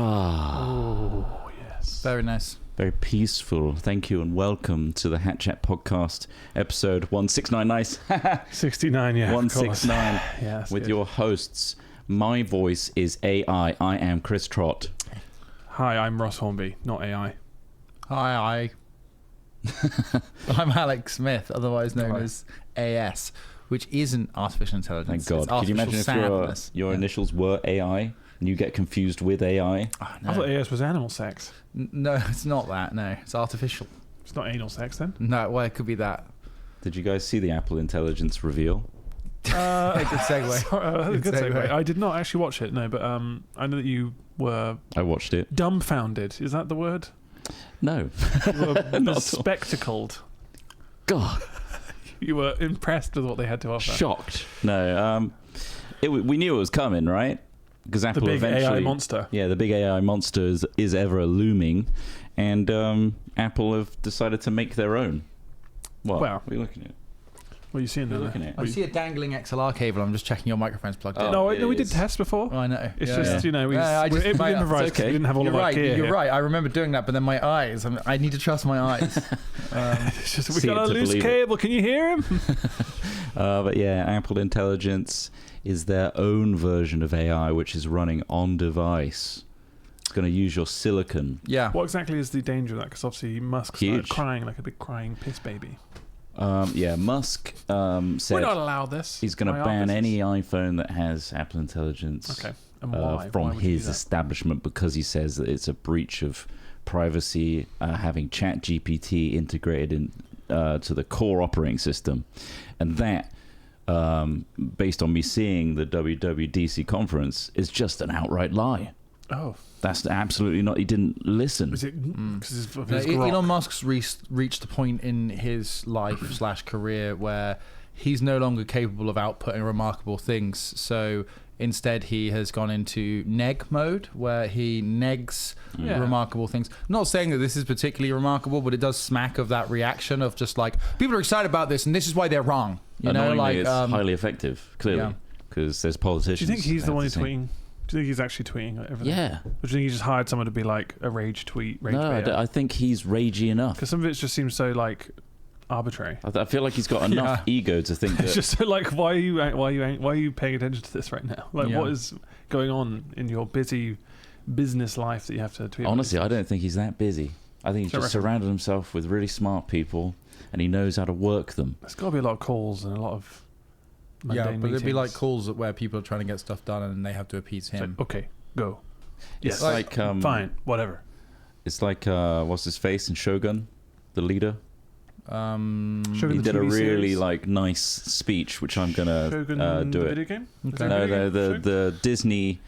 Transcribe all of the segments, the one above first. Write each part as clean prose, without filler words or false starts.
Oh, yes. Very nice. Very peaceful. Thank you and welcome to the Hat Chat podcast, episode 169. Nice. 69, yeah. 169. Yeah, with good. your hosts. My voice is AI. I am Chris Trott. Hi, I'm Ross Hornby, not AI. Hi. I'm Alex Smith, otherwise known as AS, which isn't artificial intelligence. Thank God. Could you imagine if your initials were AI and you get confused with AI? Oh, no. I thought AS was animal sex. No, it's not that. No, it's artificial. It's not anal sex then? No, well, it could be that. Did you guys see the Apple Intelligence reveal? Good segue. Sorry, good segue. I did not actually watch it, no, but I know that you were... I watched it. Dumbfounded. Is that the word? No. You were Not at all. spectacled. God. You were impressed with what they had to offer. Shocked. No. We knew it was coming, right? Because Apple The big eventually... AI monster. Yeah, the big AI monster is ever looming. And Apple have decided to make their own. Well, what are you looking at? What are you seeing there? I see a dangling XLR cable. I'm just checking your microphone's plugged in. No, we did test before. Oh, I know. It's we improvised because we didn't have all of our gear. You're right. I remember doing that, but then my eyes. I need to trust my eyes. It's just, we got a loose cable. Can you hear him? But yeah, Apple Intelligence is their own version of AI, which is running on device. It's going to use your silicon. Yeah. What exactly is the danger of that? Because obviously Musk started crying like a big crying piss baby. Musk said we're not allowed this. He's going to ban any iPhone that has Apple Intelligence And why? from his establishment, because he says that it's a breach of privacy having ChatGPT integrated in to the core operating system. And that, based on me seeing the WWDC conference, is just an outright lie. Oh. That's absolutely not. He didn't listen. Is it because of his Elon Musk's reached the point in his life / career where he's no longer capable of outputting remarkable things. So instead, he has gone into neg mode, where he negs remarkable things. I'm not saying that this is particularly remarkable, but it does smack of that reaction of just like, people are excited about this, and this is why they're wrong. You know, like it's highly effective, clearly, because there's politicians. Do you think he's the one who's tweeting? Do you think he's actually tweeting everything? Yeah. Or do you think he just hired someone to be like a rage tweet? I think he's ragey enough. Because some of it just seems so like arbitrary. I feel like he's got enough ego to think that. It's just so like, why are you paying attention to this right now? Like, what is going on in your busy business life that you have to tweet? Honestly, I don't think he's that busy. I think he's just surrounded himself with really smart people, and he knows how to work them. There's got to be a lot of calls and a lot of. Yeah, but it'd be like calls where people are trying to get stuff done and they have to appease him. So, okay, go. Yes, like fine, whatever. It's like what's his face in Shogun, the leader. He did a really nice speech, which I'm gonna do it. Video game? Okay. No, the Disney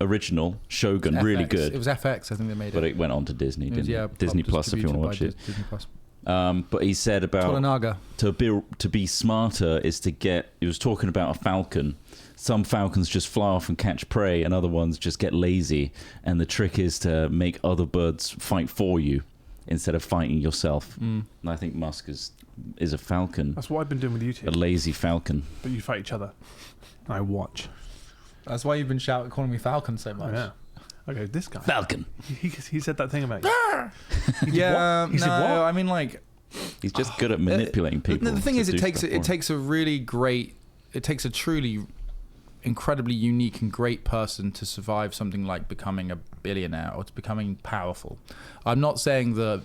original Shogun, really good. It was FX, I think they made it, but it went on to Disney. Disney Plus, if you want to watch it. Disney Plus. But he said about Toranaga. to be smarter is to get. He was talking about a falcon. Some falcons just fly off and catch prey, and other ones just get lazy. And the trick is to make other birds fight for you instead of fighting yourself. And I think Musk is a falcon. That's what I've been doing with YouTube. A lazy falcon. But you fight each other. I watch. That's why you've been calling me Falcon so much. Oh, yeah. Okay, this guy. Falcon. He said that thing about you. Yeah, he said what? I mean, like, he's just good at manipulating people. The thing is, it takes a truly incredibly unique and great person to survive something like becoming a billionaire or to becoming powerful. I'm not saying that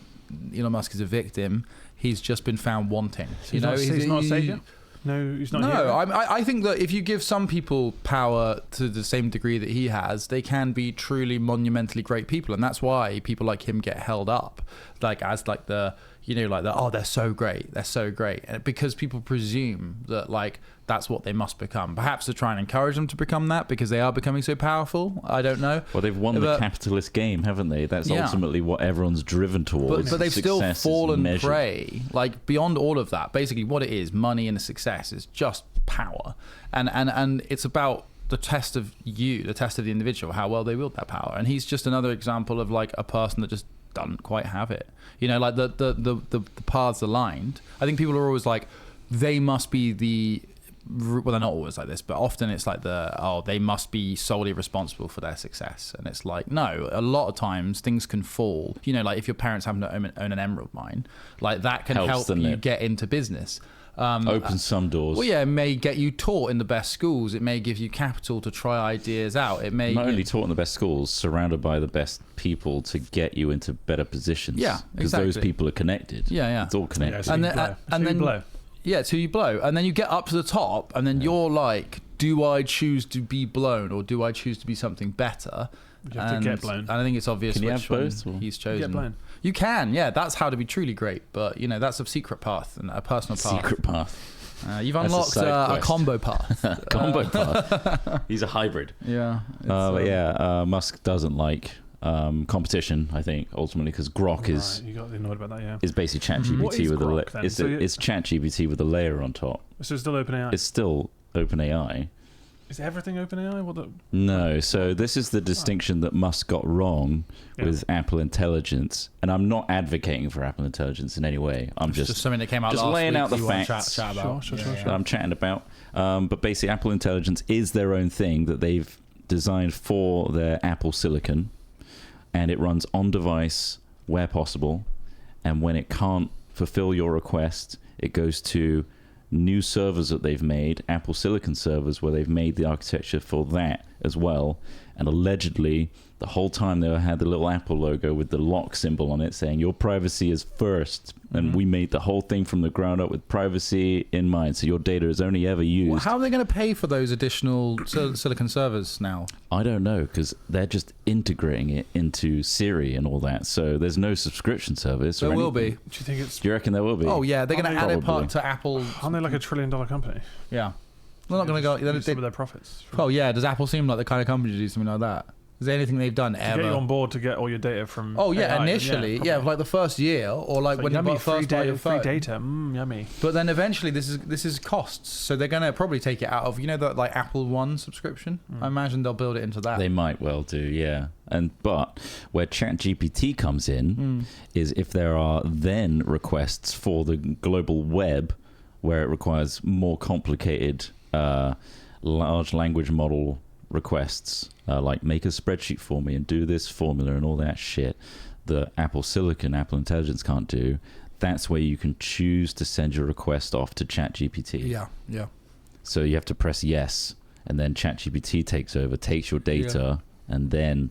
Elon Musk is a victim. He's just been found wanting. He's not a savior. No, he's not. No, I think that if you give some people power to the same degree that he has, they can be truly monumentally great people, and that's why people like him get held up, they're so great, and because people presume that that's what they must become. Perhaps to try and encourage them to become that because they are becoming so powerful. I don't know. Well, they've won the capitalist game, haven't they? That's ultimately what everyone's driven towards. But they've still fallen prey. Like, beyond all of that, basically what it is, money and success, is just power. And it's about the test of the test of the individual, how well they wield that power. And he's just another example of like a person that just doesn't quite have it. Like the paths aligned. I think people are always like, they must be the well, they're not always like this, but often it's like they must be solely responsible for their success. And it's like, no, a lot of times things can fall. You know, like if your parents happen to own an emerald mine, like that can help you get into business. Open some doors. Well, yeah, it may get you taught in the best schools. It may give you capital to try ideas out. It may not only taught in the best schools, surrounded by the best people to get you into better positions. Yeah, because exactly. those people are connected. Yeah. It's all connected. Yeah, so and then blow. Yeah, till you blow, and then you get up to the top, and then you're like, do I choose to be blown, or do I choose to be something better? You have to get blown. And I think it's obvious which one he's chosen. Get blown. You can, yeah. That's how to be truly great, but you know that's a secret path and a personal path. Secret path. You've unlocked a combo path. Combo path. He's a hybrid. Yeah. Musk doesn't like competition. I think ultimately because Grok you got annoyed about that. Yeah. Is basically ChatGPT with Grok, it's ChatGPT with a layer on top. So it's still OpenAI. It's still OpenAI. Is everything OpenAI? No, so this is the distinction that Musk got wrong with Apple Intelligence, and I'm not advocating for Apple Intelligence in any way. I'm just something that came out just last laying week out the facts chat about. Sure. that I'm chatting about. But basically, Apple Intelligence is their own thing that they've designed for their Apple Silicon, and it runs on device where possible, and when it can't fulfill your request, it goes to new servers that they've made, Apple Silicon servers, where they've made the architecture for that as well. And allegedly, the whole time they had the little Apple logo with the lock symbol on it saying, your privacy is first. And we made the whole thing from the ground up with privacy in mind. So your data is only ever used. Well, how are they going to pay for those additional silicon servers now? I don't know, because they're just integrating it into Siri and all that. So there's no subscription service. There will be. Do you think it's? Do you reckon there will be? Oh, yeah. They're going to add it part to Apple. Aren't they like $1 trillion company? Yeah. They're not going to go. Some of their profits. Oh, yeah. Does Apple seem like the kind of company to do something like that? Is there anything they've done ever? To get you on board to get all your data from AI, initially, like the first year, or like when you first buy your phone. Free data, yummy. But then eventually this is costs, so they're going to probably take it out of the like Apple One subscription. I imagine they'll build it into that. They might well do, yeah. But where ChatGPT comes in is if there are then requests for the global web, where it requires more complicated large language model requests, like make a spreadsheet for me and do this formula and all that shit that Apple Silicon, Apple Intelligence can't do. That's where you can choose to send your request off to ChatGPT. Yeah. So you have to press yes, and then ChatGPT takes over, takes your data, and then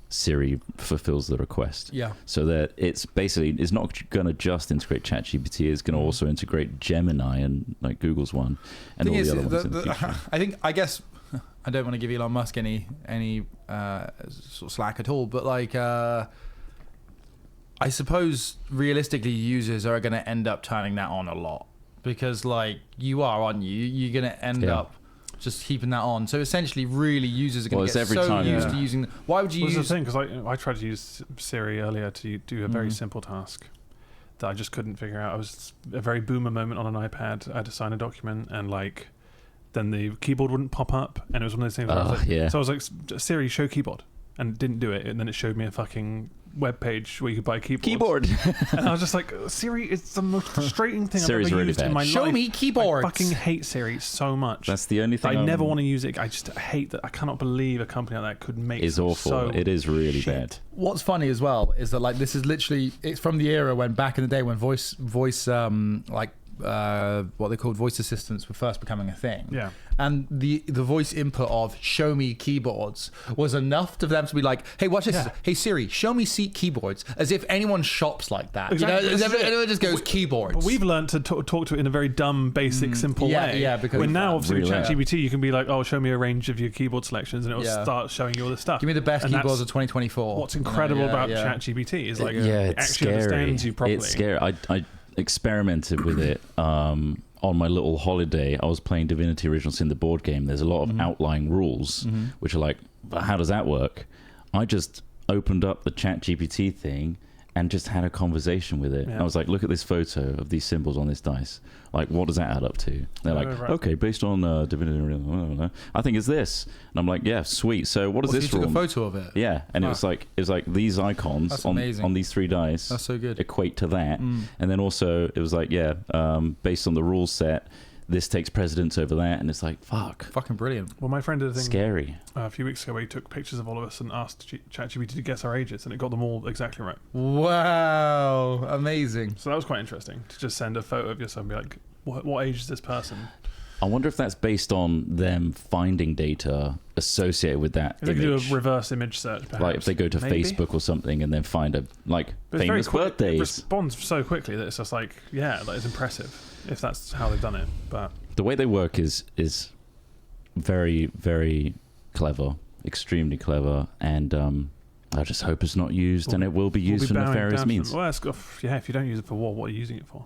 Siri fulfills the request. Yeah. So that it's not going to just integrate ChatGPT, it's going to also integrate Gemini and like Google's one and all the other ones in the future. I guess I don't want to give Elon Musk any sort of slack at all, but like I suppose realistically users are going to end up turning that on a lot, because like you are, aren't you? You're going to end up just keeping that on. So essentially, really, users are going to get so used to using. Why would you use? That's the thing, because I tried to use Siri earlier to do a very simple task that I just couldn't figure out. It was a very boomer moment on an iPad. I had to sign a document, and like then the keyboard wouldn't pop up, and it was one of those things. Where I was like, so I was like, Siri, show keyboard, and it didn't do it, and then it showed me a fucking web page where you could buy keyboard. And I was just like, Siri is the most frustrating thing I've ever used in my life. Show me keyboards. I fucking hate Siri so much. That's the only thing I never want to use it. I just hate that. I cannot believe a company like that could make it's awful. So it is really bad. What's funny as well is that like this is literally, it's from the era when back in the day when voice what they called voice assistants were first becoming a thing. Yeah. And the voice input of show me keyboards was enough for them to be like, hey, watch this. Yeah. Hey, Siri, show me keyboards. As if anyone shops like that. Exactly. You know, everyone just goes keyboards. But we've learned to talk to it in a very dumb, basic, simple way. Yeah, because when now, obviously, with ChatGPT, you can be like, oh, show me a range of your keyboard selections, and it will start showing you all the stuff. Give me the best keyboards of 2024. What's incredible about ChatGPT is like, it actually understands you properly. It's scary. I experimented with it on my little holiday. I was playing Divinity Original Sin, the board game. There's a lot of outlying rules, which are like, but how does that work? I just opened up the ChatGPT thing and just had a conversation with it. I was like, look at this photo of these symbols on this dice. Like, what does that add up to? And they're like, okay, based on Divinity Original, I think it's this. And I'm like, yeah, sweet. So what does this rule? You took a photo of it? Yeah, and it was like these icons on these three dice. That's so good. Equate to that, and then also it was like, based on the rule set, this takes precedence over that, and it's like, fuck, Fucking brilliant. Well, my friend did a thing scary. a few weeks ago where he took pictures of all of us and asked ChatGPT to guess our ages, and it got them all exactly right. Wow, amazing. So that was quite interesting to just send a photo of yourself and be like, what age is this person? I wonder if that's based on them finding data associated with that They could do image. a reverse image search, perhaps. Like if they go to Maybe. Facebook or something and then find a But it's very famous quick. It birthdays. responds so quickly that it's just like, yeah, like it's impressive if that's how they've done it. But The way they work is very, very clever, extremely clever, and I just hope it's not used, and it will be used for bowing nefarious down to means. them. Well, if you don't use it for war, what are you using it for?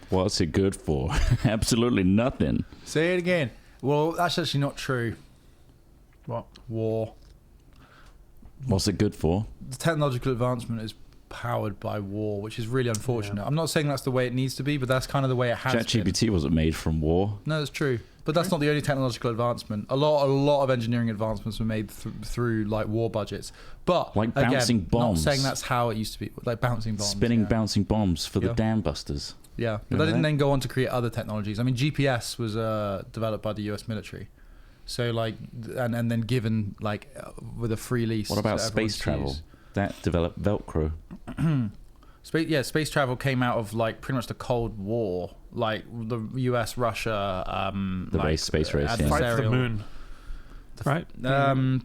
What's it good for? Absolutely nothing. Say it again. Well, that's actually not true. What? War. What's it good for? The technological advancement is powered by war, which is really unfortunate. Yeah. I'm not saying that's the way it needs to be, but that's kind of the way it has been. ChatGPT wasn't made from war. No, that's true. But that's not the only technological advancement. A lot of engineering advancements were made through like war budgets. But Like again, bouncing bombs. Not saying that's how it used to be. Like bouncing bombs. Spinning yeah. bouncing bombs for the Yeah. dam busters. Yeah, but Remember that didn't that? then go on to create other technologies. I mean, GPS was developed by the U.S. military. So like, and then given like with a free lease. What about to everyone space to travel? use. That developed Velcro. Space travel came out of like pretty much the Cold War, like the U.S. Russia, The like, space race, yeah. Fight for the adversarial- moon. Right?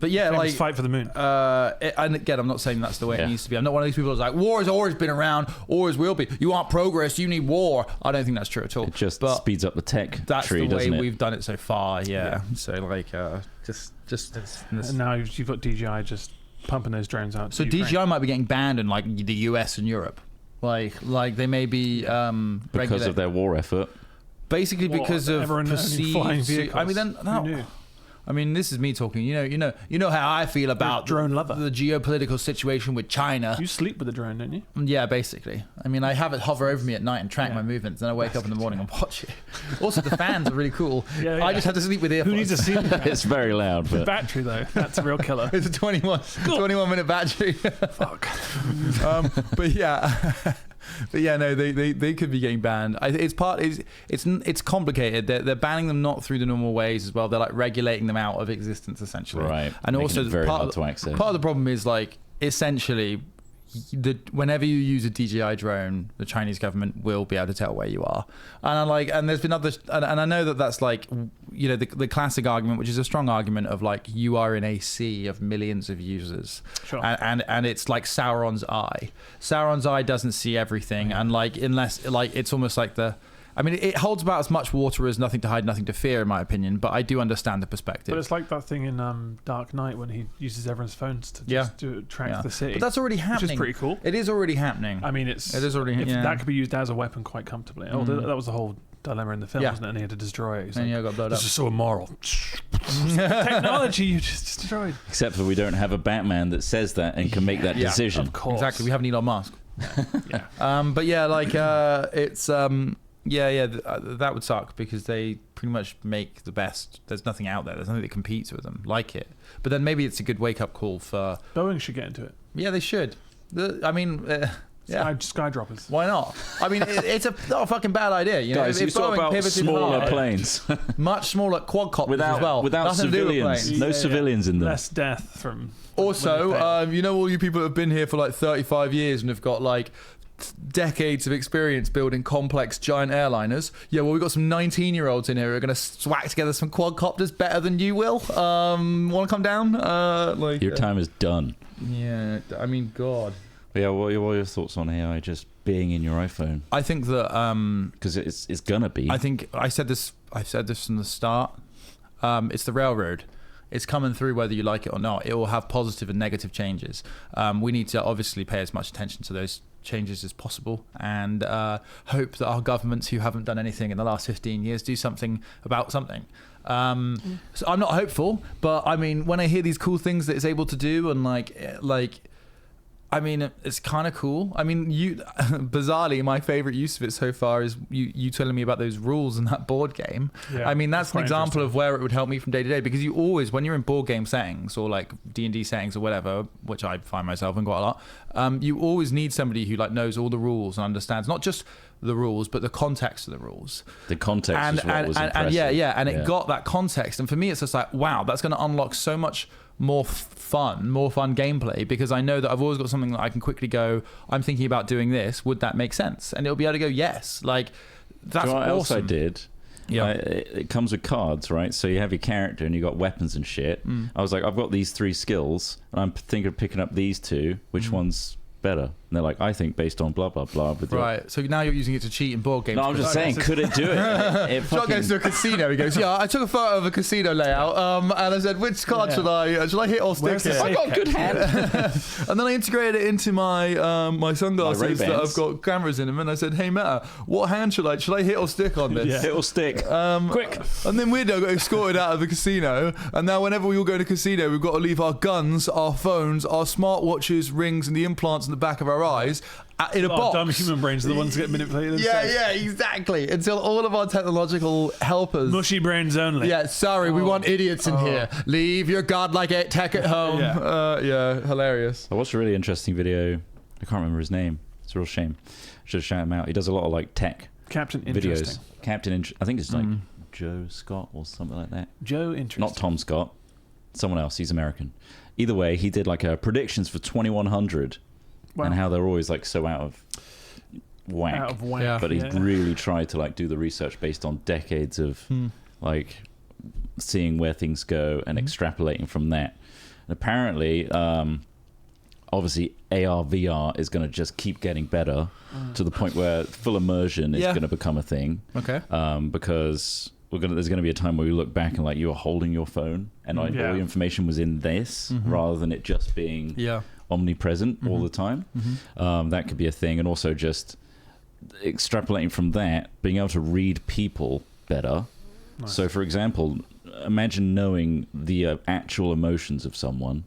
But yeah, Famous like fight for the moon. and again, I'm not saying that's the way Yeah. it needs to be. I'm not one of these people who's like, war has always been around, always will be. You want progress, you need war. I don't think that's true at all. It just but speeds up the tech that's tree, the way doesn't it? we've done it so far. Yeah. So like, just And now you've got DJI just pumping those drones out. so to Ukraine. DJI might be getting banned in like the US and Europe. Like they may be because of their war effort. basically What, because of everyone owning flying perceived. vehicles? I mean, then Who no. knew? I mean, this is me talking. You know how I feel about drone lover. the geopolitical situation with China. You sleep with the drone, don't you? Yeah, basically. I mean, I have it hover over me at night and track Yeah. my movements. Then I wake up in the morning and watch it. Also, the fans are really cool. Yeah, I yeah. just have to sleep with earphones. Who needs a ceiling fan? It's very loud, The but battery though, that's a real killer. It's a 21 minute battery. Fuck. But yeah. But yeah, no, they could be getting banned. It's complicated. They're banning them not through the normal ways as well. They're like regulating them out of existence essentially. right. And making also it very part hard of- to access. Part of the problem is like essentially, whenever you use a DJI drone, the Chinese government will be able to tell where you are. And there's been others, and I know that's like, the classic argument, which is a strong argument of like you are in a sea of millions of users, Sure. and it's like Sauron's eye. Sauron's eye doesn't see everything, and like unless like it's almost like it holds about as much water as nothing to hide, nothing to fear, in my opinion. But I do understand the perspective. But it's like that thing in Dark Knight when he uses everyone's phones to just track the city. But that's already happening. Which is pretty cool. It is already happening. I mean, It is already. if yeah. that could be used as a weapon quite comfortably. Oh, that was the whole dilemma in the film, Yeah. wasn't it? And he had to destroy it. He's And like, yeah, got blown up. this is so immoral. Technology you just destroyed. Except for we don't have a Batman that says that and can make that Yeah. decision. Of course. Exactly. We have Elon Musk. Yeah. But yeah, like it's that would suck because they pretty much make the best. There's nothing out there. There's nothing that competes with them like it. But then maybe it's a good wake up call for. Boeing should get into it. Yeah, they should. Yeah. Skydroppers. Why not? I mean, it's not a fucking bad idea. You know, Guys, you if talk Boeing about pivoted smaller hard, planes much smaller quadcopters as well. without Nothing to do with civilians. planes. No civilians in them. Less death from. Also, when they fail. all you people that have been here for like 35 years and have got like decades of experience building complex giant airliners. Yeah, well, we've got some 19-year-olds in here who are going to swag together some quadcopters better than you will. Want to come down? Your time is done. Yeah, I mean, God. Yeah, what are your thoughts on AI just being in your iPhone? I think that Because it's gonna be. I think I've said this from the start. It's the railroad. It's coming through whether you like it or not. It will have positive and negative changes. We need to obviously pay as much attention to those changes as possible and hope that our governments who haven't done anything in the last 15 years do something about something. So I'm not hopeful, but I mean, when I hear these cool things that it's able to do and I mean, it's kind of cool. I mean, bizarrely, my favorite use of it so far is you telling me about those rules in that board game. Yeah, I mean, that's an quite example of where it would help me from day to day because you always, when you're in board game settings or like D&D settings or whatever, which I find myself in quite a lot, you always need somebody who like knows all the rules and understands not just the rules, but the context of the rules. The context is what was impressive. And it got that context. And for me, it's just like, wow, that's going to unlock so much more fun gameplay, because I know that I've always got something that I can quickly go, I'm thinking about doing this. Would that make sense? And it'll be able to go, yes. Like, that's awesome. What else I awesome. did? Yeah, it comes with cards, right? So you have your character and you got weapons and shit. I was like, I've got these 3 skills, and I'm thinking of picking up these 2. Which one's better? And they're like, I think based on blah blah blah. Right. So now you're using it to cheat in board games. No, I'm just saying, could it do it? John goes to a casino. He goes, yeah, I took a photo of a casino layout, and I said, which card should I hit or stick here? I got a good hand. And then I integrated it into my my sunglasses that I've got cameras in them, and I said, hey Meta, what hand should I hit or stick on this? Hit or stick. Quick. And then Weirdo got escorted out of the casino, and now whenever we all go to casino, we've got to leave our guns, our phones, our smartwatches, rings, and the implants in the back of our eyes in a box. Dumb human brains are the ones that get manipulated. Yeah, exactly. Until all of our technological helpers. Mushy brains only. Yeah, sorry, we want idiots in here. Leave your godlike tech at home. Hilarious. I watched a really interesting video. I can't remember his name. It's a real shame. Should shout him out. He does a lot of like tech Captain videos. Interesting. I think it's like Joe Scott or something like that. Joe Interesting. Not Tom Scott. Someone else. He's American. Either way, he did like predictions for 2100. Wow. And how they're always like so out of whack. Yeah. But he really tried to like do the research based on decades of like seeing where things go and extrapolating from that. And apparently, obviously AR VR is going to just keep getting better to the point where full immersion is going to become a thing. Okay. Because there's going to be a time where we look back and like you were holding your phone and like all the information was in this rather than it just being omnipresent all the time. That could be a thing. And also just extrapolating from that, being able to read people better. Nice. So for example, imagine knowing the actual emotions of someone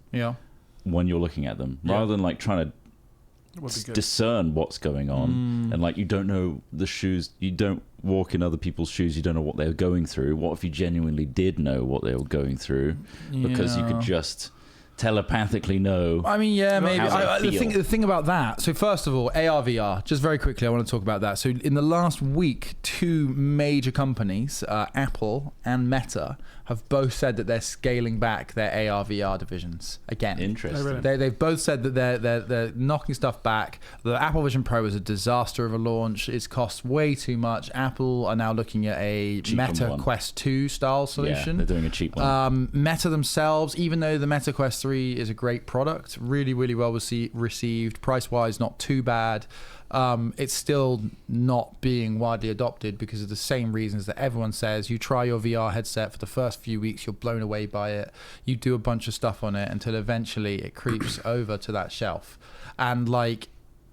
when you're looking at them, rather than like trying to discern what's going on. And like you don't know the shoes, you don't walk in other people's shoes, you don't know what they're going through. What if you genuinely did know what they were going through because you could just telepathically know? I mean, maybe. The thing about that, so first of all, AR VR, just very quickly, I want to talk about that. So in the last week, 2 major companies, Apple and Meta, have both said that they're scaling back their AR VR divisions again. Interesting. They've both said that they're knocking stuff back. The Apple Vision Pro was a disaster of a launch. It's cost way too much. Apple are now looking at a Meta Quest 2 style solution. Yeah, they're doing a cheap one. Meta themselves, even though the Meta Quest 3 is a great product, really, really well received, price-wise not too bad, it's still not being widely adopted because of the same reasons that everyone says. You try your VR headset for the first few weeks, you're blown away by it, you do a bunch of stuff on it until eventually it creeps over to that shelf, and like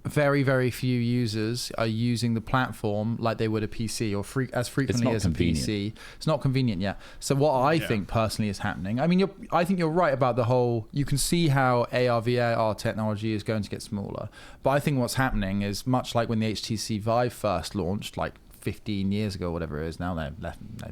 very, very few users are using the platform like they would a PC or as frequently as convenient. A PC. It's not convenient yet. So what I think personally is happening, I mean, I think you're right about the whole, you can see how AR, VR technology is going to get smaller. But I think what's happening is much like when the HTC Vive first launched, like 15 years ago, whatever it is now,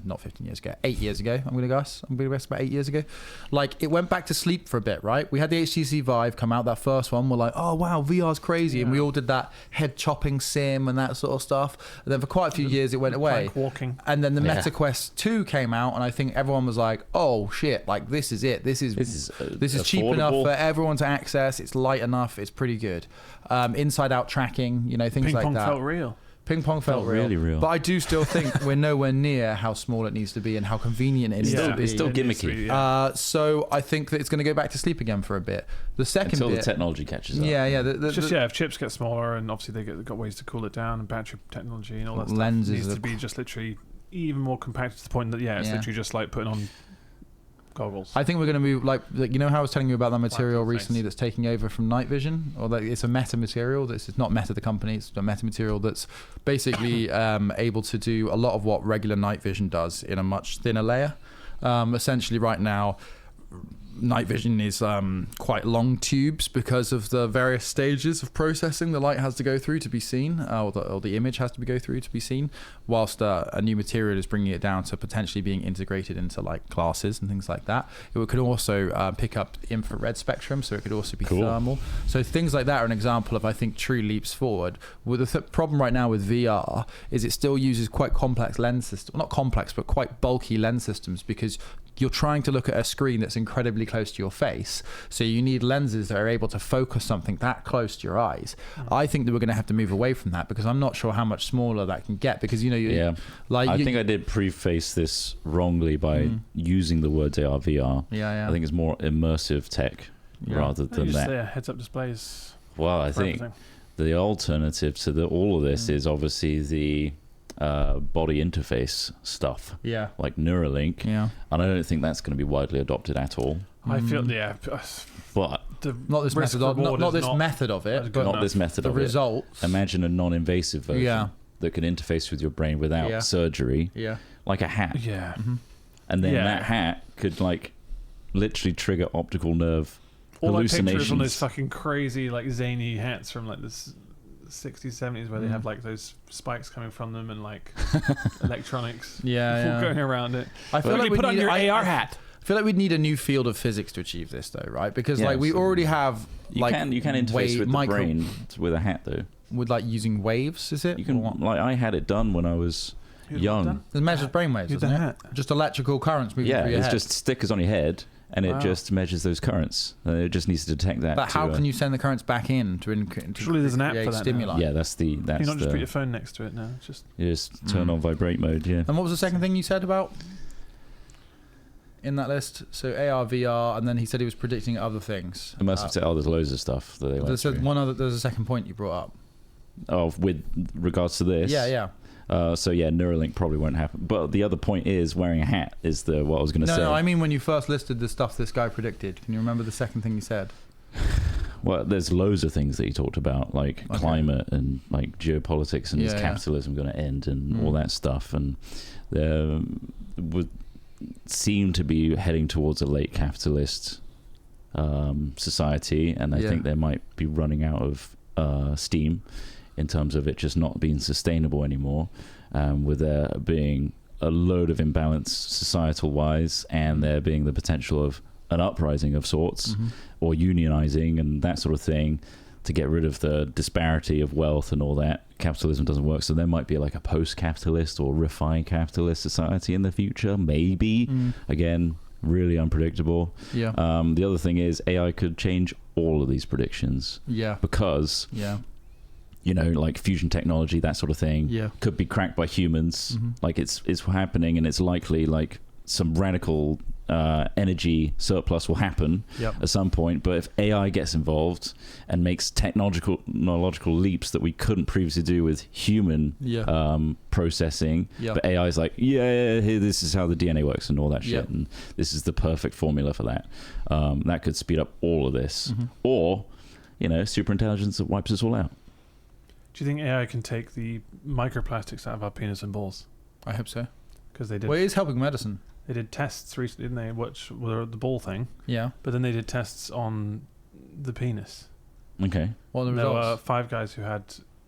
not 15 years ago, 8 years ago, I'm going to guess about 8 years ago. Like, it went back to sleep for a bit, right? We had the HTC Vive come out, that first one, we're like, oh wow, VR's crazy, and we all did that head chopping sim and that sort of stuff, and then for quite a few years it went away. Walking. And then the Meta Quest 2 came out, and I think everyone was like, oh shit, like this is it, this is cheap enough for everyone to access, it's light enough, it's pretty good. Inside out tracking, things like that. Ping pong felt real. Ping pong felt really real. But I do still think we're nowhere near how small it needs to be and how convenient it needs to be. It's still gimmicky. So I think that it's going to go back to sleep again for a bit. The second until bit, the technology catches up. If chips get smaller, and obviously they've got ways to cool it down, and battery technology and all that lenses stuff needs to be just literally even more compact to the point that it's literally just like putting on goggles. I think we're going to move like how I was telling you about that material recently that's taking over from night vision, or that it's a Meta material. This is not Meta the company, it's a Meta material that's basically able to do a lot of what regular night vision does in a much thinner layer. Essentially right now, night vision is quite long tubes because of the various stages of processing the light has to go through to be seen, or the image has to go through to be seen, whilst a new material is bringing it down to potentially being integrated into like glasses and things like that. It could also pick up the infrared spectrum, so it could also be thermal. So things like that are an example of, I think, true leaps forward. Well, the problem right now with VR is it still uses quite complex lens systems, not complex, but quite bulky lens systems, because you're trying to look at a screen that's incredibly close to your face, so you need lenses that are able to focus something that close to your eyes. I think that we're going to have to move away from that, because I'm not sure how much smaller that can get, because I think I did preface this wrongly by using the words AR VR. I think it's more immersive tech rather than that. Heads-up displays. Well, I think the alternative to all of this is obviously the body interface stuff, like Neuralink, and I don't think that's going to be widely adopted at all. I feel, but not this method of it, but not this method the of results. it. Imagine a non-invasive version that can interface with your brain without surgery, like a hat, and then that hat could like literally trigger optical nerve hallucinations. Pictures on those fucking crazy like zany hats from like this 60s, 70s, where they have like those spikes coming from them and like electronics going around it. I feel like put on your AR hat. I feel like we'd need a new field of physics to achieve this, though, right? Because like we already have you can interface with the brain with a hat, though. With like using waves, is it? You can like I had it done when I was young. It measures brainwaves, doesn't it? Just electrical currents moving through your head. It's just stickers on your head. And it just measures those currents. It just needs to detect that. But how can you send the currents back in to surely there's an app for that stimuli? Now. Yeah, that's you not just put your phone next to it now. You just turn on vibrate mode. Yeah. And what was the second thing you said about in that list? So AR, VR, and then he said he was predicting other things. Immersive tech. There's loads of stuff that they went through. There's a second point you brought up. Oh, with regards to this. Yeah. Neuralink probably won't happen. But the other point is wearing a hat is what I was going to say. No, I mean when you first listed the stuff this guy predicted. Can you remember the second thing you said? Well, there's loads of things that he talked about, like climate and like geopolitics and is capitalism going to end and all that stuff. And there would seem to be heading towards a late capitalist society, and I think they might be running out of steam in terms of it just not being sustainable anymore, with there being a load of imbalance societal wise, and there being the potential of an uprising of sorts or unionizing and that sort of thing to get rid of the disparity of wealth and all that. Capitalism doesn't work, so there might be like a post-capitalist or refined capitalist society in the future, maybe. Again, really unpredictable. The other thing is AI could change all of these predictions, because like fusion technology, that sort of thing, could be cracked by humans. Like it's happening, and it's likely like some radical energy surplus will happen at some point. But if AI gets involved and makes technological leaps that we couldn't previously do with human processing, but AI is like, here, this is how the DNA works and all that shit, and this is the perfect formula for that. That could speed up all of this, or superintelligence that wipes us all out. Do you think AI can take the microplastics out of our penis and balls? I hope so. Because they did. Well, it is helping medicine. They did tests recently, didn't they? Which were the ball thing. Yeah. But then they did tests on the penis. Okay. What are the results? There were 5 guys who had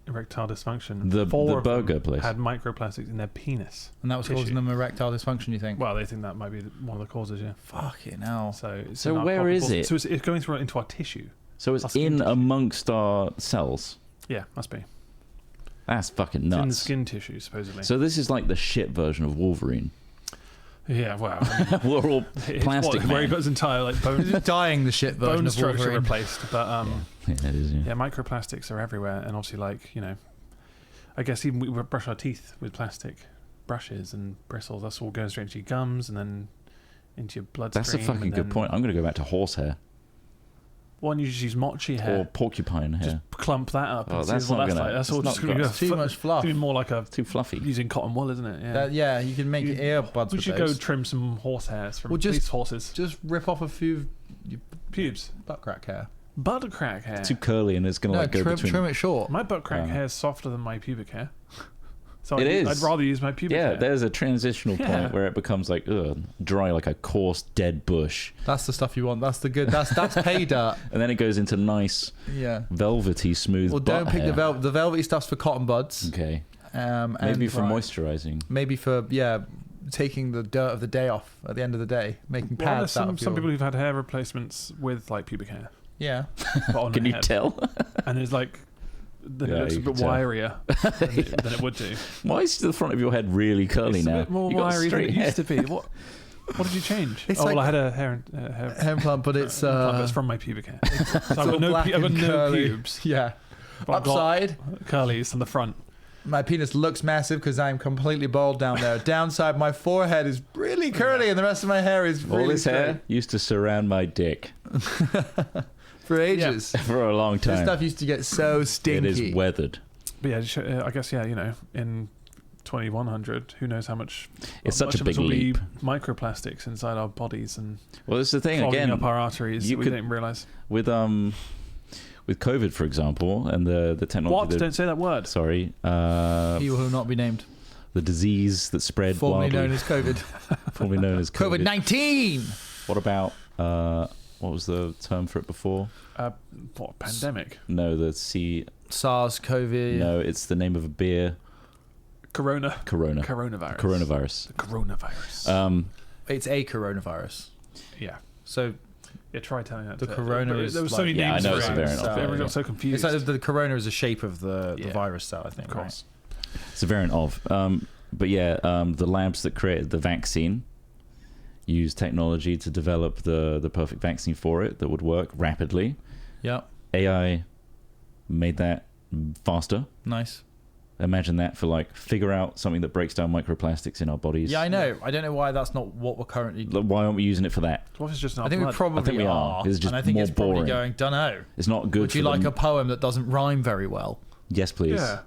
erectile dysfunction. The burger place had microplastics in their penis. And that was causing them erectile dysfunction, you think? Well, they think that might be one of the causes, yeah. Fucking hell. So where is it? So it's going through into our tissue. So it's in amongst our cells? Yeah, must be. That's fucking nuts. It's in the skin tissue, supposedly. So this is like the shit version of Wolverine. Yeah, wow. We're all plastic, man. Where he got his entire like bone... dying the shit version bone of Wolverine. Bone structure replaced. But it is, yeah, microplastics are everywhere. And obviously, like, I guess even we brush our teeth with plastic brushes and bristles. That's all going straight into your gums and then into your bloodstream. That's a fucking good point. I'm going to go back to horsehair. Why don't you just use mochi hair? Or porcupine hair. Just clump that up. Oh, and that's see what not that's gonna... like. That's all just going to too much fluff. It's more like too fluffy. Using cotton wool, isn't it? Yeah. You can make earbuds. We should go trim some horse hairs from these horses. Just rip off a few pubes. Butt crack hair. Butt crack hair. It's too curly and it's going to go between... trim it short. My butt crack hair is softer than my pubic hair. So It is. I'd rather use my pubic hair. there's a transitional point where it becomes like dry, like a coarse dead bush, That's the stuff you want. That's the good. That's pay dirt. and then it goes into nice, velvety, smooth. Well, don't butt pick hair. the velvety stuff's for cotton buds. Okay, And maybe for moisturizing. Maybe for taking the dirt of the day off at the end of the day, making Well, there's pads out of some people who've had hair replacements with like pubic hair. Yeah. Put on Can their you head. tell? And it's like, then Yeah, it looks a you bit can tell. wirier than it would do. Why is the front of your head really curly It's now? a bit more You got wiry than straight it hair. used to be. What did you change? It's well, like- I had a hair implant, but it's implant, but it's from my pubic hair. So I've all got no, black I've got and no curly. pubes. Yeah. But I've got Upside, curlies on the front. my penis looks massive because I'm completely bald down there. Downside, my forehead is really curly, and the rest of my hair is really All this hair straight. used to surround my dick For ages. for a long This time. stuff used to get so stinky. It is weathered. But yeah, I guess in 2100, who knows how much? It's much such a of big this will be leap. microplastics inside our bodies and Well, it's the thing clogging again up our arteries. you We could- didn't realize. with COVID, for example, and the technology. What? Don't say that word. Sorry, He will not be named. the disease that spread Formerly wildly, known as COVID. formerly known as COVID. COVID-19! What about what was the term for it before? What pandemic? No, the C. SARS, COVID. No, it's the name of a beer. Corona. Coronavirus. Coronavirus. Coronavirus. It's a coronavirus. Yeah. So Yeah. Try telling that. The to- corona but is there was so like- many Yeah, I names know for it's a it. variant of it, Everyone yeah. got so confused. it's like the corona is the shape of the Yeah. virus cell, I think. Of course. It's a variant of. But yeah, the labs that created the vaccine used technology to develop the perfect vaccine for it that would work rapidly. Yeah. AI made that faster. Nice. Imagine that for figure out something that breaks down microplastics in our bodies. Yeah, I know. I don't know why that's not what we're currently. Why aren't we using it for that? What if it's just I not think we blood? probably I think we are. It's just and I think more it's probably boring. going. Dunno. It's not good. Would you for like the- a poem that doesn't rhyme very well? Yes, please. Yeah.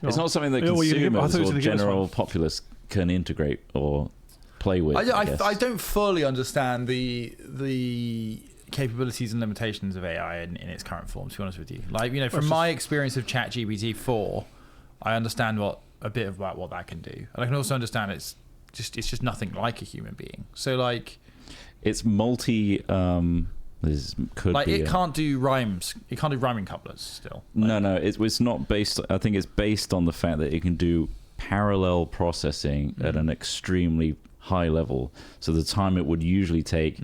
It's not something that Yeah, well, you give- I consumers thought you were or gonna give us general one. populace can integrate or play with. I guess. I don't fully understand the capabilities and limitations of AI in its current form, to be honest with you. From my experience of ChatGPT 4, I understand a bit about what that can do. And I can also understand it's just nothing like a human being. So It's multi. This could be it can't do rhymes. It can't do rhyming couplets still. No. It's not based. I think it's based on the fact that it can do parallel processing at an extremely high level. So the time it would usually take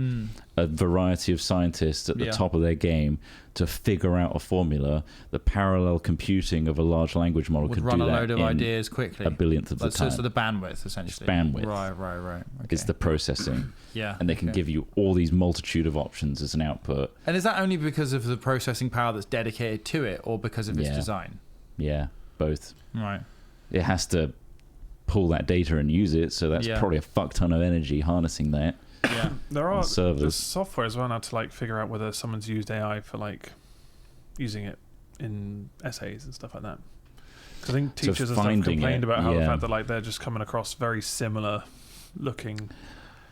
a variety of scientists at the top of their game to figure out a formula, the parallel computing of a large language model Would could run do a that load of in ideas quickly. a billionth of the time. So the bandwidth, essentially. bandwidth. Right. Okay. It's the processing. Yeah. And they can give you all these multitude of options as an output. And is that only because of the processing power that's dedicated to it, or because of its Yeah. design? Yeah, both. Right. It has to pull that data and use it, so that's Yeah. probably a fuck ton of energy harnessing that. Yeah. There are servers. there's software as well now to figure out whether someone's used AI for using it in essays and stuff like that. Because I think So teachers and stuff finding complained it, about how the yeah. fact that they're just coming across very similar looking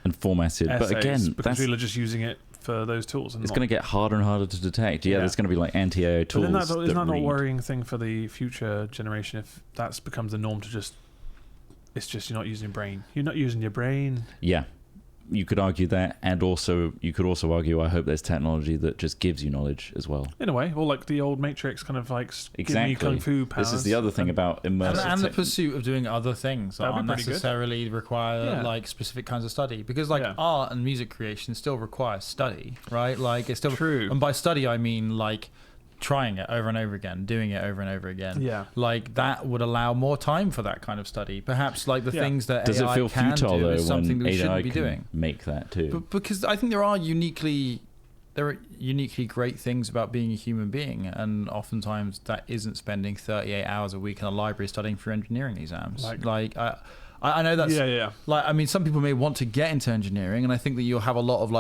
And formatted. essays But again, because that's people are just using it for those tools. And it's not- going to get harder and harder to detect. Yeah, Yeah. there's going to be anti-AI But tools then isn't that not a read. worrying thing for the future generation if that becomes the norm to just it's just you're not using your brain. You're not using your brain. Yeah, you could argue that, and also you could also argue, I hope there's technology that just gives you knowledge as well. In a way, or the old Matrix kind of give me kung fu powers. This is the other thing about immersive. And the tech- pursuit of doing other things that That'd be aren't pretty good. necessarily require Yeah. specific kinds of study, because Yeah. art and music creation still requires study, right? It's still True. And by study I mean trying it over and over again, doing it over and over again. Yeah. That would allow more time for that kind of study. Perhaps the Yeah. things that Does AI it feel can futile do though is something when that we AI shouldn't be can doing. make that too? But because I think there are uniquely great things about being a human being, and oftentimes that isn't spending 38 hours a week in a library studying for engineering exams. I know that's Yeah. some people may want to get into engineering, and I think that you'll have a lot of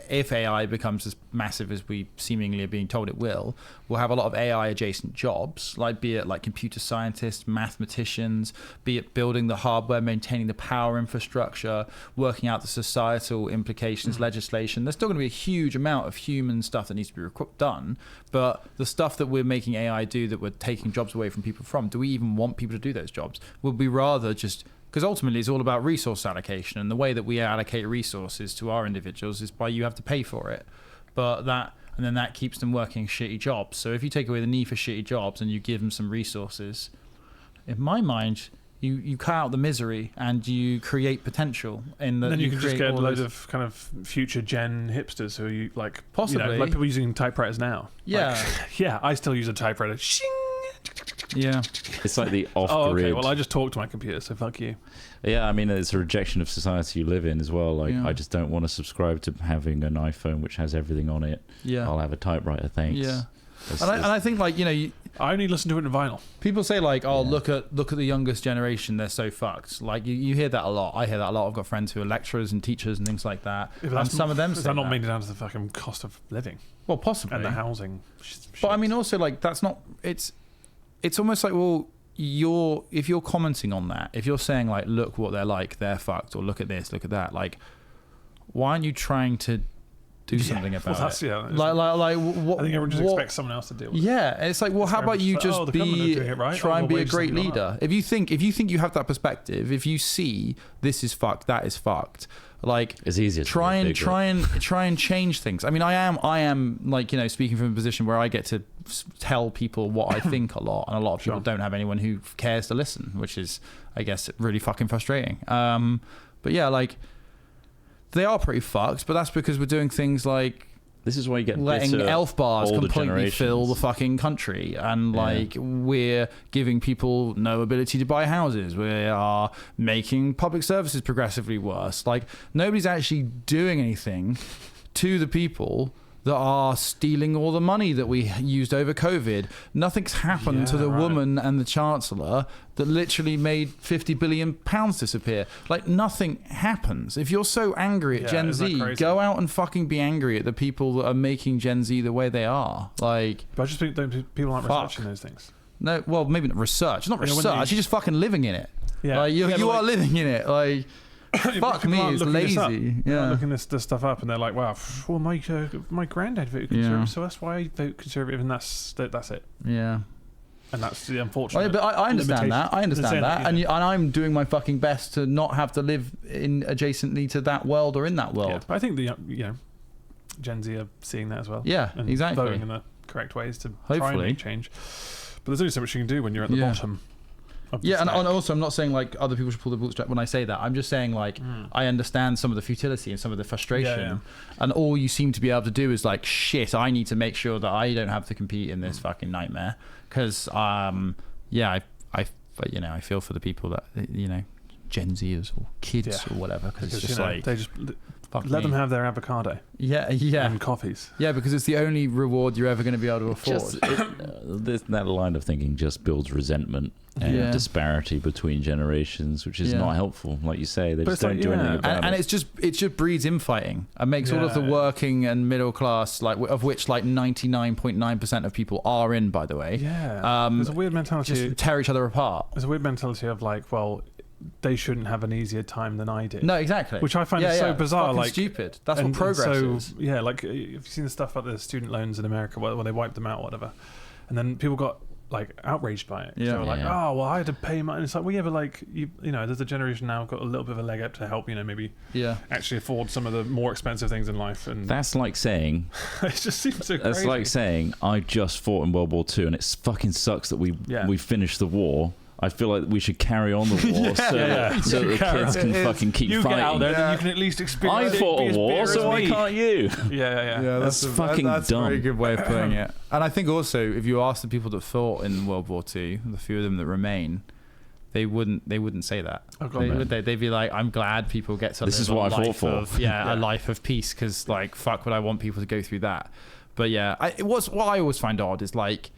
if AI becomes as massive as we seemingly are being told it will, we'll have a lot of AI adjacent jobs, like be it like computer scientists, mathematicians, be it building the hardware, maintaining the power infrastructure, working out the societal implications, legislation. There's still going to be a huge amount of human stuff that needs to be done, but the stuff that we're making AI do, that we're taking jobs away from people from, do we even want people to do those jobs? Would we rather just, because ultimately it's all about resource allocation, and the way that we allocate resources to our individuals is by you have to pay for it, and then that keeps them working shitty jobs. So if you take away the need for shitty jobs and you give them some resources, in my mind, you cut out the misery and you create potential. In that, then you can just get a load those... of kind of future gen hipsters who are you like, possibly, you know, like people using typewriters now. Yeah, like, yeah, I still use a typewriter. Shing! Yeah, it's like the off-grid. Oh, okay. Well, I just talk to my computer, so fuck you. Yeah, I mean, it's a rejection of society you live in as well. Like, I just don't want to subscribe to having an iPhone which has everything on it. Yeah, I'll have a typewriter, thanks. Yeah, and I think, like, you know, I only listen to it in vinyl. People say like, oh, look at the youngest generation, they're so fucked. Like you hear that a lot. I hear that a lot. I've got friends who are lecturers and teachers and things like that. And some of them say that not mainly down to the fucking cost of living. Well, possibly. And the housing. But I mean, also, like, that's not. It's almost like, well, if you're commenting on that, if you're saying like, look what they're like, they're fucked, or look at this, look at that, like, why aren't you trying to do something about it? Yeah, like what, I think everyone just expects someone else to deal with it. Yeah, it's like, well, how about you just try and be a great leader? If you think you have that perspective, if you see this is fucked, that is fucked, like, it's easier. Try and change things. I mean, I am like, you know, speaking from a position where I get to tell people what I think a lot, and a lot of people don't have anyone who cares to listen, which is, I guess, really fucking frustrating. But yeah, like, they are pretty fucked, but that's because we're doing things like, this is why you get letting elf bars completely fill the generations. fucking country, and like, we're giving people no ability to buy houses. We are making public services progressively worse. Like, nobody's actually doing anything to the people that are stealing all the money that we used over COVID. Nothing's happened to the woman and the Chancellor that literally made £50 billion disappear. Like, nothing happens. If you're so angry at Gen Z, go out and fucking be angry at the people that are making Gen Z the way they are. Like, but I just think people aren't researching those things. No, well, maybe not research. It's not research. You're just fucking living in it. Yeah, like, you are living in it. Like, fuck me, it's lazy. Yeah, looking this stuff up, and they're like, "Wow, well, my granddad voted Conservative, so that's why I vote Conservative, and that's it." Yeah, and that's the unfortunate. But I understand that. I understand that, and I'm doing my fucking best to not have to live in adjacently to that world or in that world. Yeah, but I think Gen Z are seeing that as well. Yeah, and exactly. voting in the correct ways to hopefully try and make change. But there's only so much you can do when you're at the bottom. Yeah, and also I'm not saying like other people should pull the bootstrap when I say that. I'm just saying, like, I understand some of the futility and some of the frustration, and all you seem to be able to do is like, shit, I need to make sure that I don't have to compete in this fucking nightmare, because I feel for the people that, you know, Gen Zers or kids or whatever, because it's just like, they just let them have their avocado. Yeah, and coffees. Yeah, because it's the only reward you're ever going to be able to afford. That line of thinking just builds resentment and disparity between generations, which is not helpful. Like you say, they just don't do anything about it. And it just breeds infighting and makes all of the working and middle class, like, of which like 99.9% of people are in, by the way. Yeah. There's a weird mentality. Just tear each other apart. There's a weird mentality of like, well, they shouldn't have an easier time than I did. No, exactly. Which I find is so bizarre. Fucking like, stupid. That's what progress is. Yeah, like, have you seen the stuff about the student loans in America where they wiped them out or whatever? And then people got like outraged by it. Yeah. So like, oh, well, I had to pay money. And it's like, well, yeah, but like, you know, there's a generation now got a little bit of a leg up to help, you know, maybe actually afford some of the more expensive things in life. And that's like saying, it just seems so crazy. That's like saying, I just fought in World War II and it fucking sucks that we finished the war. I feel like we should carry on the war so the kids can fucking keep fighting. You get out there, then you can at least experience. I fought a war, so why can't you? Yeah. That's fucking dumb. That's a very good way of putting it. And I think also, if you ask the people that fought in World War II, the few of them that remain, they wouldn't say that. Oh, God, they'd be like, I'm glad people get to this is what I fought for. A life of peace, because like, fuck would I want people to go through that. But yeah, what I always find odd is like,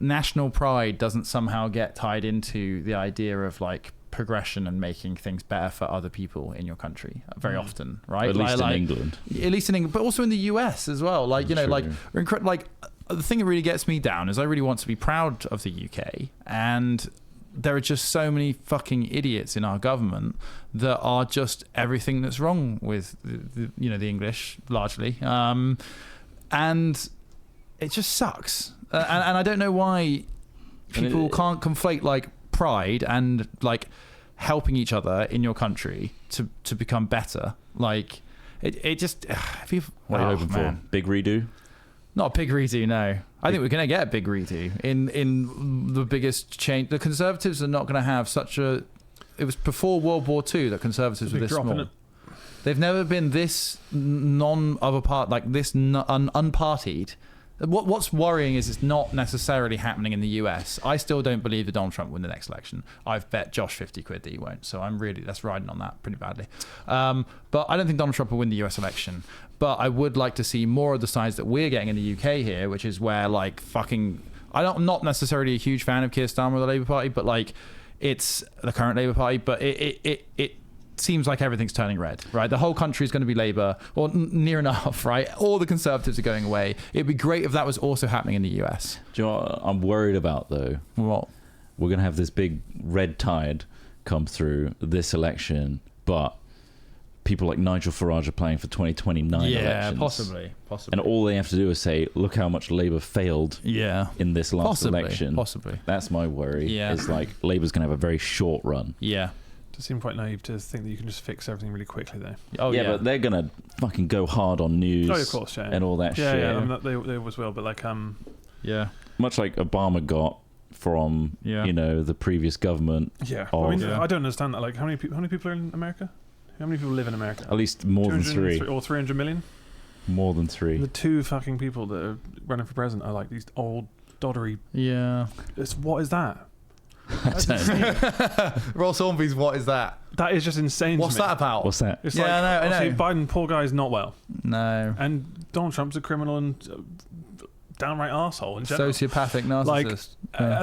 national pride doesn't somehow get tied into the idea of like progression and making things better for other people in your country very often, right? At least in England. At least in England, but also in the US as well. Like, you know, True. like the thing that really gets me down is I really want to be proud of the UK, and there are just so many fucking idiots in our government that are just everything that's wrong with the English largely, and it just sucks. And I don't know why people can't conflate like pride and like helping each other in your country to become better. Like it just What are you hoping for? Big redo? Not a big redo, no. I think we're going to get a big redo in the biggest change. The Conservatives are not going to have such a... It was before World War II that Conservatives were this small. They've never been this unpartied. What's worrying is it's not necessarily happening in the US. I still don't believe that Donald Trump will win the next election. I've bet Josh 50 quid that he won't. So that's riding on that pretty badly. But I don't think Donald Trump will win the US election. But I would like to see more of the sides that we're getting in the UK here, which is where like fucking... I'm not necessarily a huge fan of Keir Starmer or the Labour Party, but like it's the current Labour Party, but it seems like everything's turning red, right? The whole country is going to be Labour, or near enough, right? All the Conservatives are going away. It'd be great if that was also happening in the US. Do you know what I'm worried about, though? What? We're going to have this big red tide come through this election, but people like Nigel Farage are playing for 2029 elections. Yeah, possibly. And all they have to do is say, look how much Labour failed in this last election. Possibly. That's my worry. Yeah. It's like Labour's going to have a very short run. Yeah. It seems quite naive to think that you can just fix everything really quickly, though. Oh, yeah. But they're going to fucking go hard on news of course, and all that shit. Yeah, I mean, they always will, but like... Yeah. Much like Obama got from, the previous government. Yeah. I mean, I don't understand that. Like, how many people are in America? How many people live in America? At least more than 3. Or 300 million? More than 3. The 2 fucking people that are running for president are like these old, doddery... Yeah. What is that? Ross Hornby's What Is That? That is just insane. What's that about? What's that? It's I know. Biden, poor guy's not well. No. And Donald Trump's a criminal and downright arsehole in general. Sociopathic narcissist.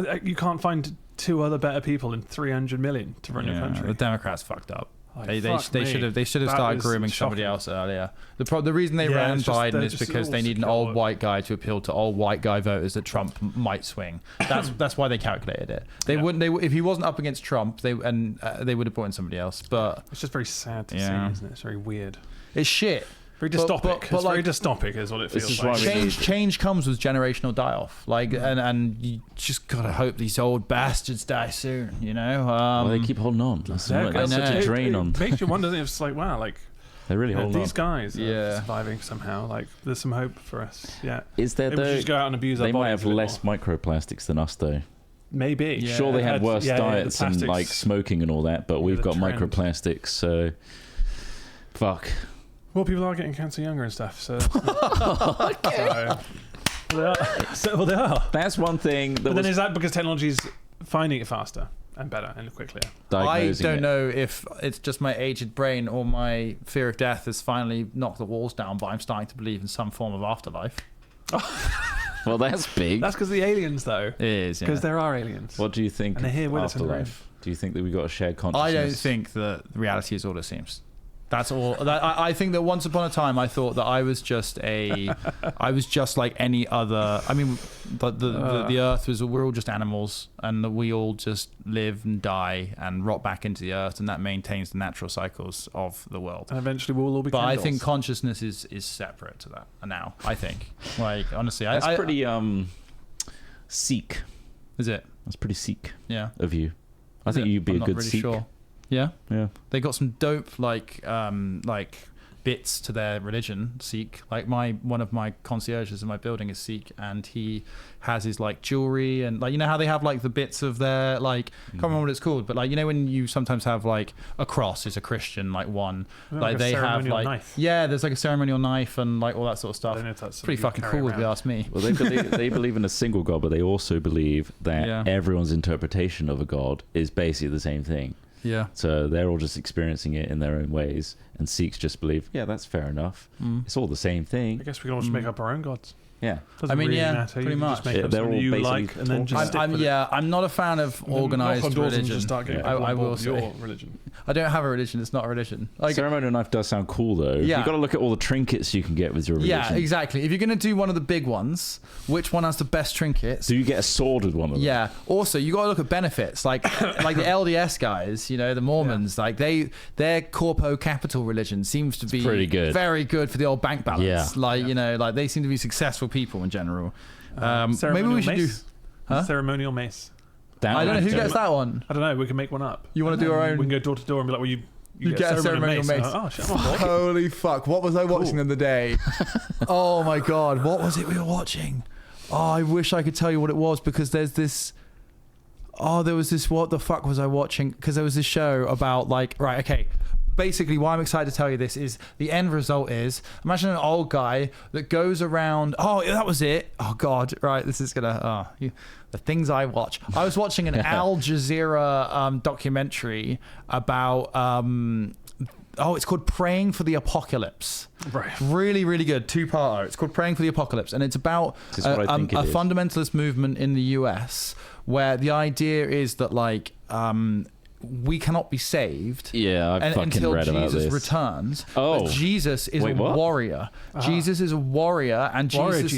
Like, you can't find 2 other better people in 300 million to run your country. The Democrats fucked up. Like, they should have started grooming somebody else earlier. The reason they ran Biden is because they need an old white guy to appeal to old white guy voters that Trump might swing. That's why they calculated it. They wouldn't. If he wasn't up against Trump, they would have brought in somebody else. But it's just very sad to see, isn't it? It's very weird. It's shit. Very dystopic. It's very dystopic, is what it feels like. Change comes with generational die-off. Like, and you just gotta hope these old bastards die soon. You know. Well, they keep holding on. That's such a drain on. It makes you wonder. It's like, wow, like they're really holding on. These guys are surviving somehow. Like, there's some hope for us. Yeah. Is there though? Just go out and abuse our bodies. They might have less more. Microplastics than us, though. Maybe. Yeah. Sure, they had worse diets and like smoking and all that, but we've got microplastics. So, fuck. Well, people are getting cancer younger and stuff, so... Well, they are. That's one thing. But then is that because technology's finding it faster and better and quicker? I don't know if it's just my aged brain or my fear of death has finally knocked the walls down, but I'm starting to believe in some form of afterlife. Well, that's big. That's because the aliens, though. It is, because there are aliens. What do you think? And they're here with us in the room. Do you think that we got a shared consciousness? I don't think that reality is all it seems. That's all. I think that once upon a time, I thought that I was just like any other. I mean, but the Earth we're all just animals, and that we all just live and die and rot back into the Earth, and that maintains the natural cycles of the world. And eventually, we'll all be. But candles. I think consciousness is separate to that. Now, I think, like, honestly, that's pretty Sikh. Is it? That's pretty Sikh. Yeah. Of you, I think you'd be a good Sikh. Sure. Yeah, they got some dope like bits to their religion. Sikh, like one of my concierges in my building is Sikh, and he has his like jewelry and like, you know how they have like the bits of their like I can't remember what it's called, but like, you know when you sometimes have like a cross is a Christian like one, like they have like knife. There's like a ceremonial knife and like all that sort of stuff. I don't know if that's pretty fucking cool if you ask me. Well, they believe in a single god, but they also believe that everyone's interpretation of a god is basically the same thing. Yeah. So they're all just experiencing it in their own ways. and Sikhs just believe, yeah, that's fair enough. It's all the same thing. I guess we can all just make up our own gods. Yeah. Doesn't really matter. pretty You much. just make up They're something all you basically like, and then just stick with it. I'm not a fan of And then knock organized on doors and religion. just start getting I people on will board with say. your religion. I don't have a religion. It's not a religion. Like, Ceremonial knife does sound cool, though. Yeah. You've got to look at all the trinkets you can get with your religion. yeah, exactly. If you're going to do one of the big ones, which one has the best trinkets? Do you get a sword with one of them? Yeah. Also, you got to look at benefits, like the LDS guys, you know, the Mormons. Like their corpo capital religion seems to be pretty good. very good for the old bank balance. Yeah. Like you know, like they seem to be successful people in general. Maybe we should mace. do. Huh? Ceremonial mace. I don't know who gets that one. I don't know. We can make one up. You want to do our own? We can go door to door and be like, well, you get a ceremonial mace. Oh, shit, I'm on board. Holy fuck! What was I watching the other day? Oh my god! What was it we were watching? Oh, I wish I could tell you what it was because there's this. Oh, there was this. What the fuck was I watching? Because there was this show about like. Right. Okay. Basically, why I'm excited to tell you this is the end result is imagine an old guy that goes around. Oh, that was it. Oh God. Right. This is gonna. The things I watch. I was watching an Al Jazeera documentary about. It's called Praying for the Apocalypse. Right. Really, really good. 2-parter. It's called Praying for the Apocalypse. And it's about a fundamentalist movement in the US where the idea is that, like, we cannot be saved until Jesus returns. Oh. But Jesus is Wait, a what? warrior. Jesus is a warrior, and Jesus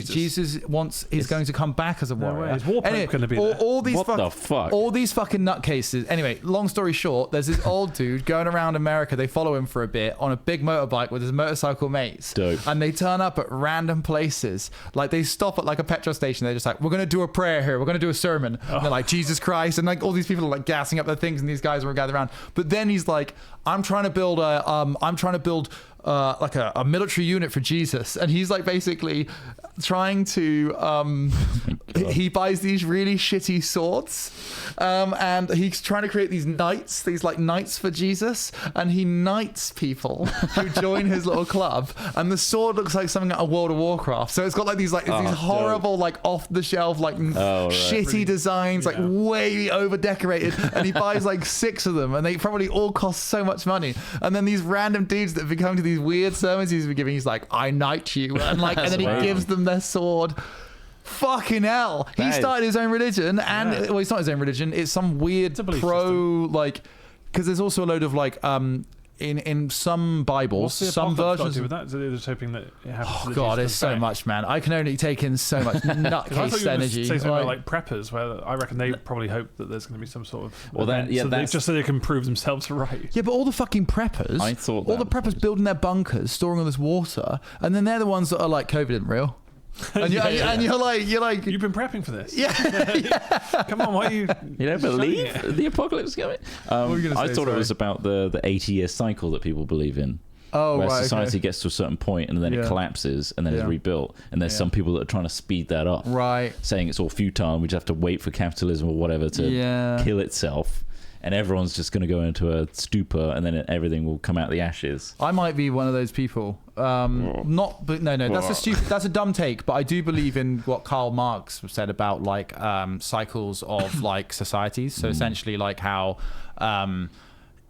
is going to come back as a warrior. Is War Pope going to be there? All these the fuck? All these fucking nutcases. Anyway, long story short, there's this old dude going around America. They follow him for a bit on a big motorbike with his motorcycle mates. Dope. And they turn up at random places. Like they stop at like a petrol station. They're just like, we're going to do a prayer here. We're going to do a sermon. And they're like, Jesus Christ. And like all these people are like gassing up their things, and these guys will gather around. But then he's like, I'm trying to build like a military unit for Jesus, and he's like basically trying to he buys these really shitty swords, and he's trying to create these knights for Jesus, and he knights people who join his little club, and the sword looks like something out of World of Warcraft. So it's got like these horrible like off the shelf shitty designs, like way over decorated, and he buys like 6 of them, and they probably all cost so much money. And then these random dudes that have been coming to these weird sermons he's been giving, he's like, I knight you, and like, and then he gives them their sword. Fucking hell! He started his own religion, and well, it's not his own religion. It's some weird like, because there's also a load of like in some Bibles, some versions. With that? So they're just hoping that it happens. Oh God, there's so much, man. I can only take in so much nutcase energy. Say something about like preppers, where I reckon they probably hope that there's going to be some sort of just so they can prove themselves right. Yeah, but all the fucking preppers, all the preppers building their bunkers, storing all this water, and then they're the ones that are like, COVID isn't real. And you're like you've been prepping for this. Yeah. Come on, why you don't believe the apocalypse is coming? I thought it was about the 80-year cycle that people believe in. Oh, where society gets to a certain point and then it collapses and then it's rebuilt, and there's some people that are trying to speed that up, saying it's all futile and we just have to wait for capitalism or whatever to kill itself. And everyone's just going to go into a stupor, and then everything will come out the ashes. I might be one of those people. No. That's a dumb take. But I do believe in what Karl Marx said about like cycles of like societies. So essentially, like how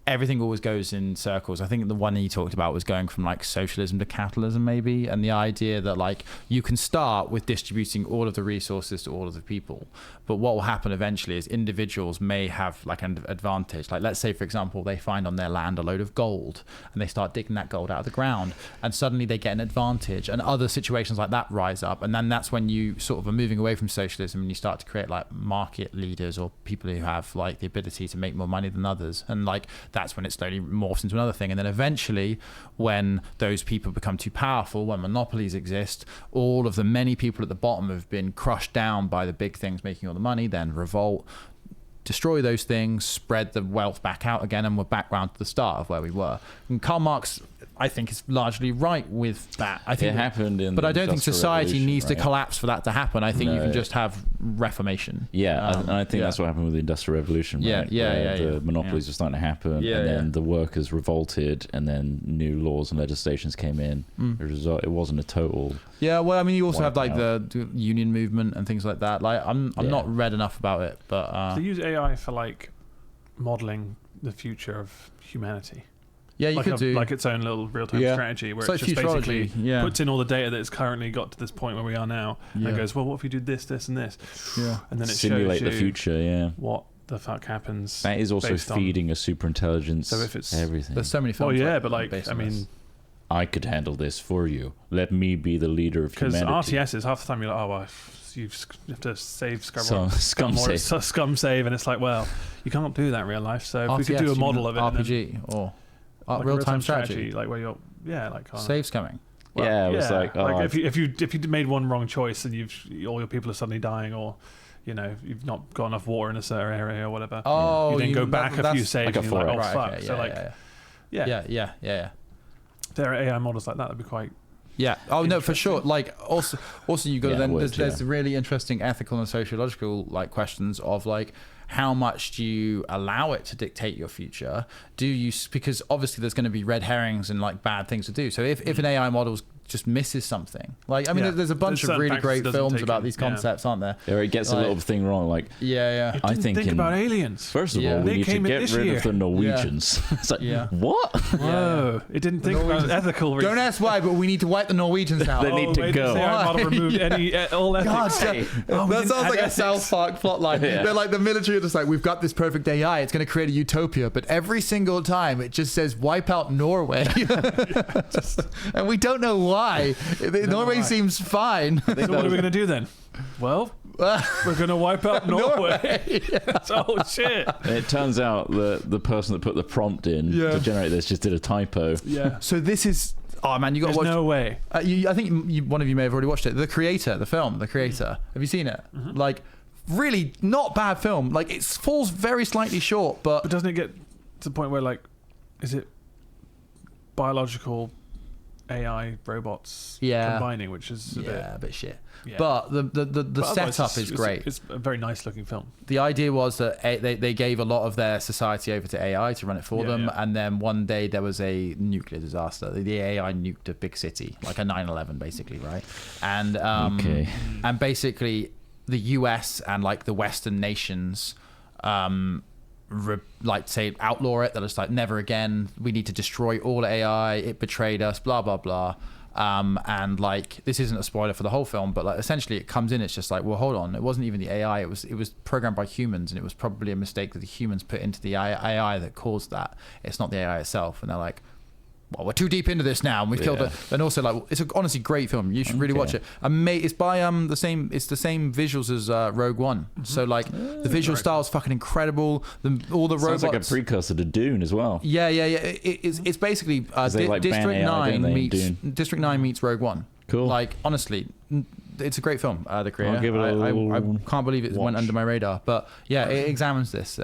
everything always goes in circles. I think the one he talked about was going from like socialism to capitalism, maybe, and the idea that like you can start with distributing all of the resources to all of the people, but what will happen eventually is individuals may have like an advantage. Like let's say, for example, they find on their land a load of gold and they start digging that gold out of the ground, and suddenly they get an advantage, and other situations like that rise up, and then that's when you sort of are moving away from socialism and you start to create like market leaders or people who have like the ability to make more money than others, and like that's when it slowly morphs into another thing. And then eventually, when those people become too powerful, when monopolies exist, all of the many people at the bottom have been crushed down by the big things making all the money, then revolt, destroy those things, spread the wealth back out again, and we're back round to the start of where we were. And Karl Marx, I think, is largely right with that. I think it happened in, but I don't think society needs to right? collapse for that to happen. I think you can just have reformation. Yeah, and I think that's what happened with the Industrial Revolution. Right? The monopolies were starting to happen, and then the workers revolted, and then new laws and legislations came in. As a result, it wasn't a total. Yeah, well, I mean, you also have like the union movement and things like that. Like, I'm not read enough about it, but they use AI for like modeling the future of humanity. Yeah, you could do like its own little real-time strategy where it's like just futurology, basically puts in all the data that it's currently got to this point where we are now, and goes, well, what if we do this, this, and this? Yeah. And then it simulate shows the future. what the fuck happens. That is also feeding a super intelligence. So if it's everything, there's so many films. But I mean, I could handle this for you. Let me be the leader of humanity. Because RTS is half the time you're like, oh well, you have to save scum save, and it's like, well, you can't do that in real life. So if RTS, we could do a model of it, RPG or like real-time strategy, like where you're save scumming. Well, it was like if you made one wrong choice and all your people are suddenly dying, or you've not got enough water in a certain area or whatever. Oh, you then go back a few saves like and you're like, oh right, fuck. okay, So yeah. There are AI models like that. That'd be quite. Yeah. Oh no, for sure. Like also you've got to then there's really interesting ethical and sociological like questions of like how much do you allow it to dictate your future? Because obviously there's going to be red herrings and like bad things to do. So if an AI model just misses something, like I mean, there's a bunch of really great films about these concepts, aren't there? Or it gets a little thing wrong, like I think about aliens. First of all, we need to get rid of the Norwegians. It's like what? Whoa! It didn't think about ethical reasons. Don't ask why, but we need to wipe the Norwegians out. They need to go. All ethics. That sounds like a South Park plotline. They're like the military are just like, we've got this perfect AI. It's going to create a utopia, but every single time it just says wipe out Norway, and we don't know why. Norway seems fine. So what are we going to do then? Well, we're going to wipe out Norway. Oh shit! And it turns out the person that put the prompt in to generate this just did a typo. Yeah. So this is. Oh man, you got to watch. No way. I think one of you may have already watched it. The Creator, the film, The Creator. Have you seen it? Mm-hmm. Like, really not bad film. Like, it falls very slightly short, but doesn't it get to the point where like, is it biological AI robots combining, which is a bit shit. Yeah. But the setup is great. It's a very nice looking film. The idea was that they gave a lot of their society over to AI to run it for them, and then one day there was a nuclear disaster. The AI nuked a big city, like a 9/11 basically, right? And and basically the US and like the Western nations like say outlaw it. They're just like, never again, we need to destroy all AI, it betrayed us, blah blah blah. And like, this isn't a spoiler for the whole film, but like essentially it comes in, it's just like, well, hold on, it wasn't even the AI, it was programmed by humans, and it was probably a mistake that the humans put into the AI that caused that. It's not the AI itself. And they're like, well, we're too deep into this now, and we've killed it. And also, like, it's an honestly great film. You should really watch it. It's by the same visuals as Rogue One. Mm-hmm. So like the visual style is fucking incredible. All the robots. Sounds like a precursor to Dune as well. Yeah. It's basically District 9 meets Rogue One. Cool. Like, honestly, it's a great film. The Creator. I'll give it I can't believe it went under my radar, but yeah, it examines this.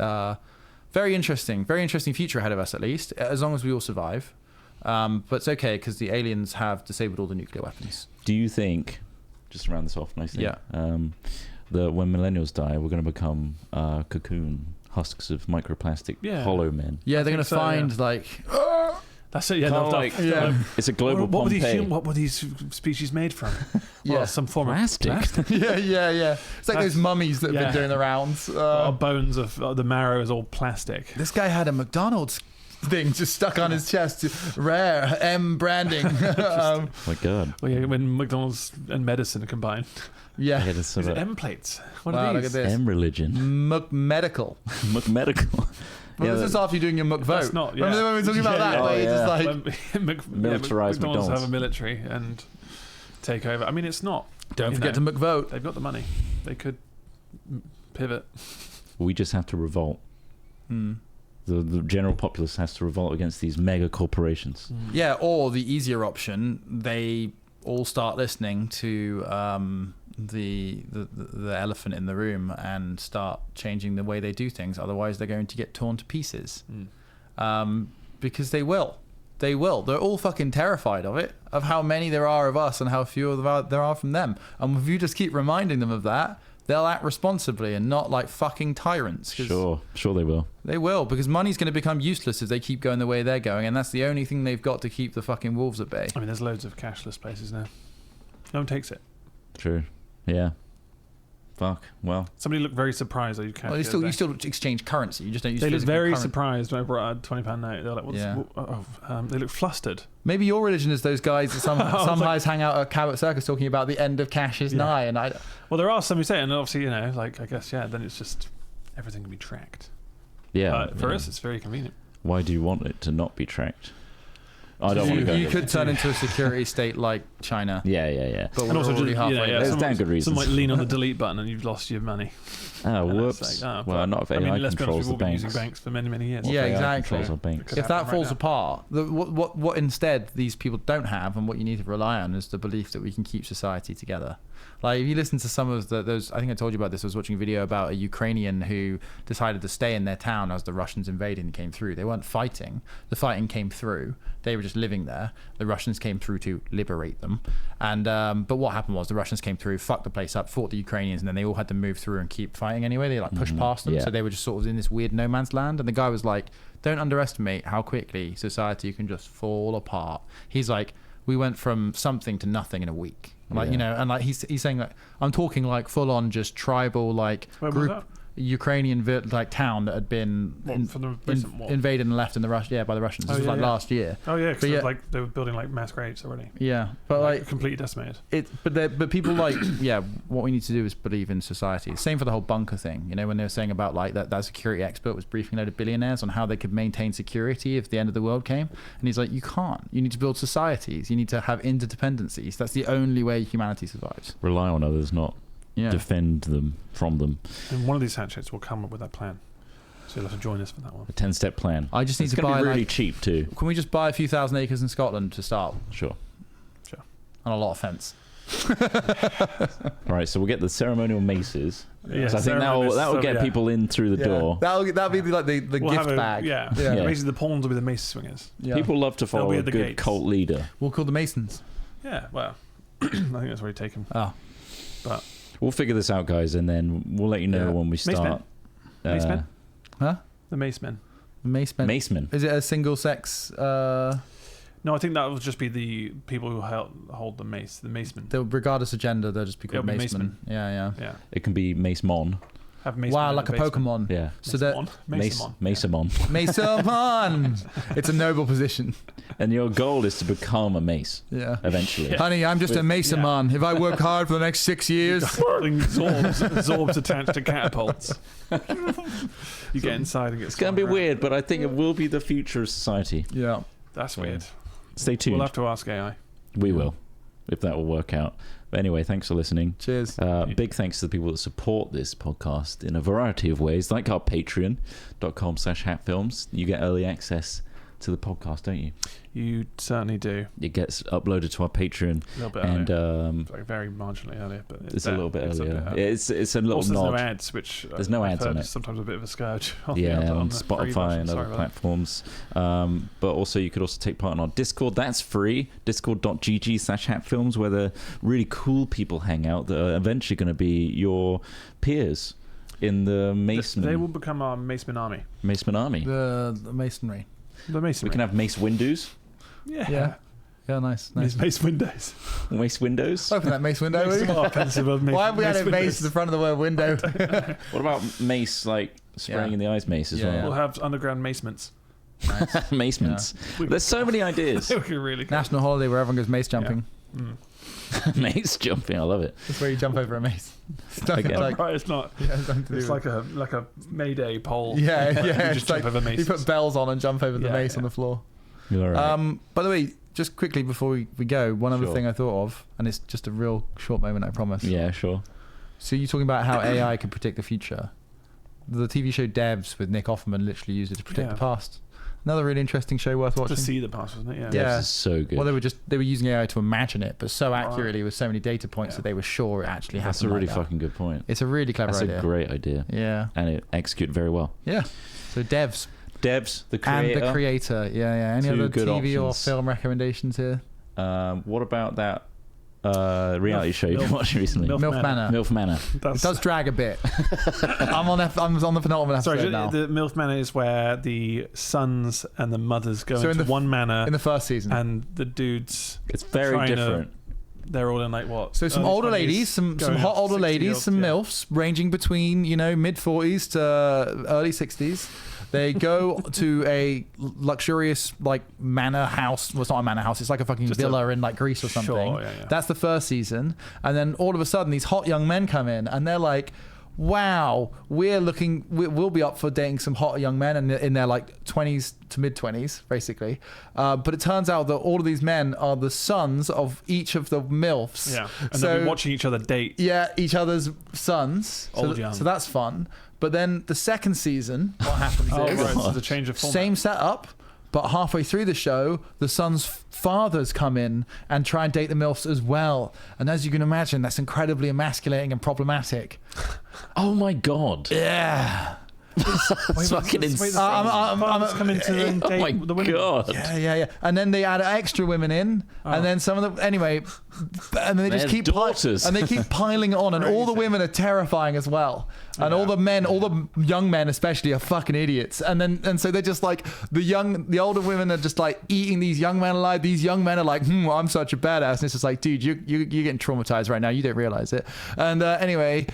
Very interesting future ahead of us, at least, as long as we all survive. But it's okay because the aliens have disabled all the nuclear weapons. Do you think, just to round this off nicely, that when millennials die, we're going to become cocoon husks of microplastic hollow men? Yeah, they're going to find like. That's it. It's a global Pompeii. What were these species made from? Well, some form plastic. of plastic. Yeah. It's like those mummies that have been doing the rounds. Our bones of the marrow is all plastic. This guy had a McDonald's thing just stuck on his chest. Rare M branding. My God. Well, yeah, when McDonald's and medicine combine. Yeah. These are M plates. What are these? Look at this. M religion. McMedical. McMedical. Well, this is after you're doing your McVote. That's not. Yeah. Remember when we were talking about that? Where you just like militarized McDonald's have a military and take over. I mean, it's not. Don't forget to McVote. They've got the money. They could pivot. We just have to revolt. The general populace has to revolt against these mega corporations. Yeah, or the easier option, they all start listening to the elephant in the room and start changing the way they do things. Otherwise, they're going to get torn to pieces. Because they will. They will. They're all fucking terrified of it, of how many there are of us and how few there are from them. And if you just keep reminding them of that, they'll act responsibly and not like fucking tyrants. Sure they will. They will, because money's going to become useless if they keep going the way they're going, and that's the only thing they've got to keep the fucking wolves at bay. I mean, there's loads of cashless places now. No one takes it. True. Yeah. Fuck. Well, Somebody looked very surprised that you can't. Well, you still exchange currency. You just don't use. They looked physical very currency. surprised when I brought out a £20 note. They were like, they looked flustered. Maybe your religion is those guys that some guys hang out at Cabot Circus talking about the end of cash is nigh, and Well, there are some who say it, and obviously, like, I guess, then it's just everything can be tracked. yeah. But for us, it's very convenient. Why do you want it to not be tracked? I don't want to go. You could turn into a security state like China. Yeah. But And we're also, already halfway there. There's damn good reasons. Some might lean on the delete button and you've lost your money. Oh, And whoops. it's like, well, not if AI let's be honest, controls we've the all been using banks. banks for many, many years. Yeah, AI exactly. controls our banks. Could If that happen falls right apart, what instead these people don't have, and what you need to rely on, is the belief that we can keep society together. Like, if you listen to some of those, I think I told you about this. I was watching a video about a Ukrainian who decided to stay in their town as the Russians invaded and came through. They weren't fighting. The fighting came through. They were just living there. The Russians came through to liberate them. And but what happened was the Russians came through, fucked the place up, fought the Ukrainians, and then they all had to move through and keep fighting anyway. They pushed past them, Yeah. so they were just sort of in this weird no man's land. And the guy was like, "Don't underestimate how quickly society can just fall apart." He's like, "We went from something to nothing in a week." Like, and like he's saying that I'm talking like full on just tribal like Where was group that? Ukrainian like town that had been For the recent war? invaded and left in the by the Russians. This was like last year. Oh, yeah, because But like they were building like mass graves already. Yeah, but like completely decimated. but people like what we need to do is believe in society. Same for the whole bunker thing. When they were saying about like that security expert was briefing a load of billionaires on how they could maintain security if the end of the world came, and he's like, you can't. You need to build societies. You need to have interdependencies. That's the only way humanity survives. Rely on others, not Yeah. defend them from them. And one of these hatchets will come up with that plan. So you'll have to join us for that one. A 10-step plan. I just need It's to going buy to be really like. cheap too. Can we just buy a few thousand acres in Scotland to start Sure. on a lot of fence? All right, so we'll get the ceremonial maces. Yeah, So I think that'll get people in through the door. That'll be like the We'll gift have a- bag. Yeah. Yeah. Basically, the pawns will be the mace swingers. Yeah. People love to follow be a at the good gates. cult leader. We'll call the Masons. Yeah, well, I think that's where you take them. Oh, But We'll figure this out, guys, and then we'll let you know Yeah. when we start. Macemen? huh? The mace men. Macemen. Macemen. Is it a single sex? No, I think that will just be the people who hold the mace, the macemen. Regardless of gender, they'll just be called It'll be Macemen. Yeah. Yeah. It can be Macemon. Have macemen Wow, in like the a basement. Pokemon. Yeah. So that Macemon. Macemon. Macemon. It's a noble position. And your goal is to become a mace Yeah. eventually. Yeah. Honey, I'm just a Macemon. If I work hard for the next 6 years. Holding Zorbs attached to catapults. You get inside and get. It's going to be weird, but I think it will be the future of society. Yeah. That's weird. Stay tuned. We'll have to ask AI. We will, if that will work out. But anyway, thanks for listening. Cheers. Big thanks to the people that support this podcast in a variety of ways, like our patreon.com/hatfilms. You get early access to the podcast, don't you? You certainly do. It gets uploaded to our Patreon, A little bit and earlier. Like very marginally earlier, but it's a little bit earlier. It's a little also, nod. there's no ads, which There's no I've ads heard on is it. sometimes a bit of a scourge. On Yeah, the, on the free Spotify version. and Sorry other about platforms. But also, you could also take part in our Discord. That's free. Discord.gg/hatfilms, where the really cool people hang out that are eventually going to be your peers in the that. Maceman. They will become our Maceman army. Maceman army. The masonry. The Maceman. We can have Mace Windows. Yeah. Yeah, nice. Mace windows. Mace Windows. Open that mace window. will you? Why have we added mace to the front of the word window? What about Mace, like spraying Yeah. in the eyes mace as Yeah, well? We'll have underground macements. Nice. Macements. There's so many ideas. It would be really cool. National holiday where everyone goes mace jumping. Mm. Mace jumping. I love it. That's where you jump over a mace. It's Okay. like, Right, it's not. yeah, it's nothing to do It's with- like a Mayday pole. yeah. You It's just jump like over you maces. put bells on and jump over the Yeah, mace yeah. on the floor. You're all right. By the way, just quickly before we go, one other Sure. thing I thought of, and it's just a real short moment, I promise. Yeah, sure. So you're talking about how AI could predict the future. The TV show Devs with Nick Offerman literally used it to predict Yeah. the past. Another really interesting show worth watching. To see the past, wasn't it? Yeah. Yeah. This is so good. Well, they were using AI to imagine it, but so accurately with so many data points Yeah. that they were sure it actually happened. That's a really like that. fucking good point. It's a really clever That's idea. a great idea. Yeah. And it executed very well. Yeah. So Devs Devs, the and creator. the creator. Yeah. Any Two other good TV or options. film recommendations here? What about that reality show you've been Milf- watching recently? Milf MILF Manor. MILF Manor. It That's, does drag a bit. I'm on the penultimate episode sorry, now. the MILF Manor is where the sons and the mothers go So in into the- one manor, In the first season. and the dudes It's very trying to different. they're all in like what? So some early older 20s, ladies, some going hot up older 60 ladies, years, some yeah. MILFs, ranging between, mid 40s to early 60s. They go to a luxurious like manor house. Well, it's not a manor house. It's like a fucking villa in like Greece or something. Sure, yeah. That's the first season. And then all of a sudden, these hot young men come in, and they're like, wow, we'll be up for dating some hot young men in their like 20s to mid 20s, basically. But it turns out that all of these men are the sons of each of the MILFs. Yeah, and they'll be watching each other date. Yeah, each other's sons. Young. So that's fun. But then the second season, what happens is Right, so the change of format. same setup, but halfway through the show, the sons' fathers come in and try and date the MILFs as well. And as you can imagine, that's incredibly emasculating and problematic. Oh my god. Yeah. That's fucking insane. Fathers come into and Oh date my the women. god. Yeah. And then they add extra women in, and then some of them, anyway, and then they just Their keep daughters. and they keep piling it on, and all the women are terrifying as well, and all the men, all the young men especially, are fucking idiots, and so they're just like the older women are just like eating these young men alive. These young men are like, I'm such a badass, and it's just like, dude, you're getting traumatized right now. You don't realize it, and anyway.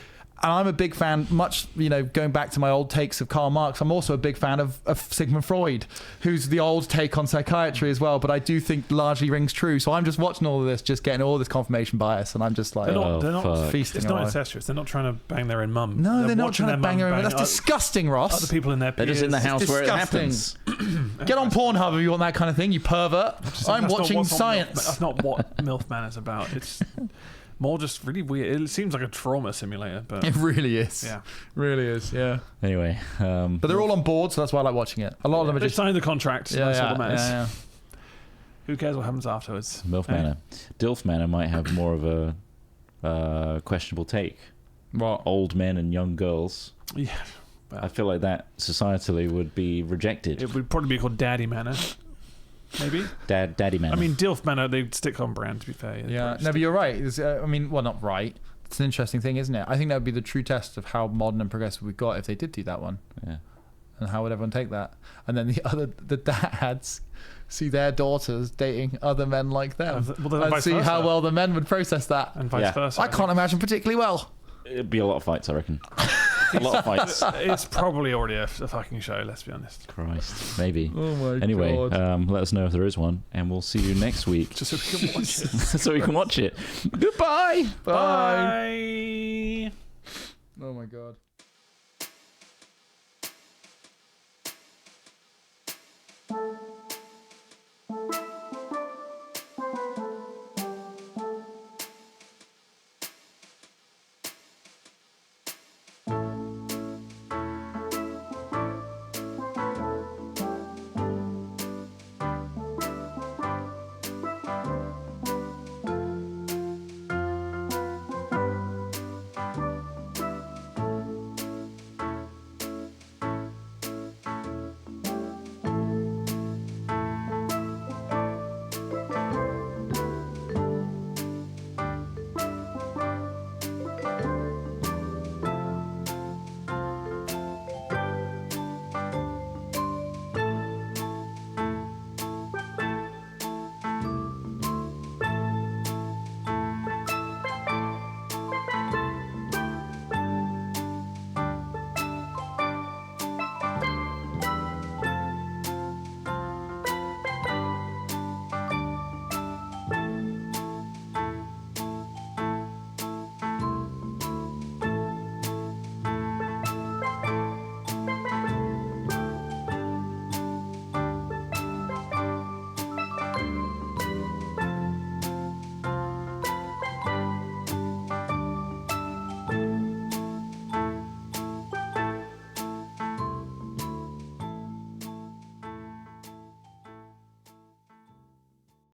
And I'm a big fan, going back to my old takes of Karl Marx, I'm also a big fan of Sigmund Freud, who's the old take on psychiatry as well, but I do think largely rings true. So I'm just watching all of this, just getting all this confirmation bias, and I'm just like, They're not feasting. It's not away. incestuous. They're not trying to bang their own mum. No, they're not watching trying to bang their own. That's other- disgusting, Ross. Other people in their They're peers. just in the house where it disgusting. happens. Get on Pornhub if you want that kind of thing, you pervert. I'm That's not watching what's on science. That's not what MILF Man is about. It's more just really weird. It seems like a trauma simulator, but It really is. yeah. Really is, yeah. Anyway, But they're all on board, so that's why I like watching it. A lot of them are They just... signed the contract. Yeah, That's all yeah, that matters. yeah. Who cares what happens afterwards? MILF Hey. Manor. DILF Manor might have more of a questionable take. What? Old men and young girls. Yeah. I feel like that societally would be rejected. It would probably be called Daddy Manor. Maybe. Daddy Manor. I mean, DILF Manor, they stick on brand, to be fair. Yeah, no, but you're right. Not right. It's an interesting thing, isn't it? I think that would be the true test of how modern and progressive we got if they did do that one. Yeah. And how would everyone take that? And then the dads see their daughters dating other men like them, then and vice see how versa. well the men would process that. And vice Yeah. versa. I can't imagine particularly well. It'd be a lot of fights, I reckon. A lot of fights. It's probably already a fucking show, let's be honest. Christ. Maybe. Oh my Anyway, god! let us know if there is one, and we'll see you next week. Just so we can watch it. so we can watch it. Goodbye. Bye. Bye. Oh my god.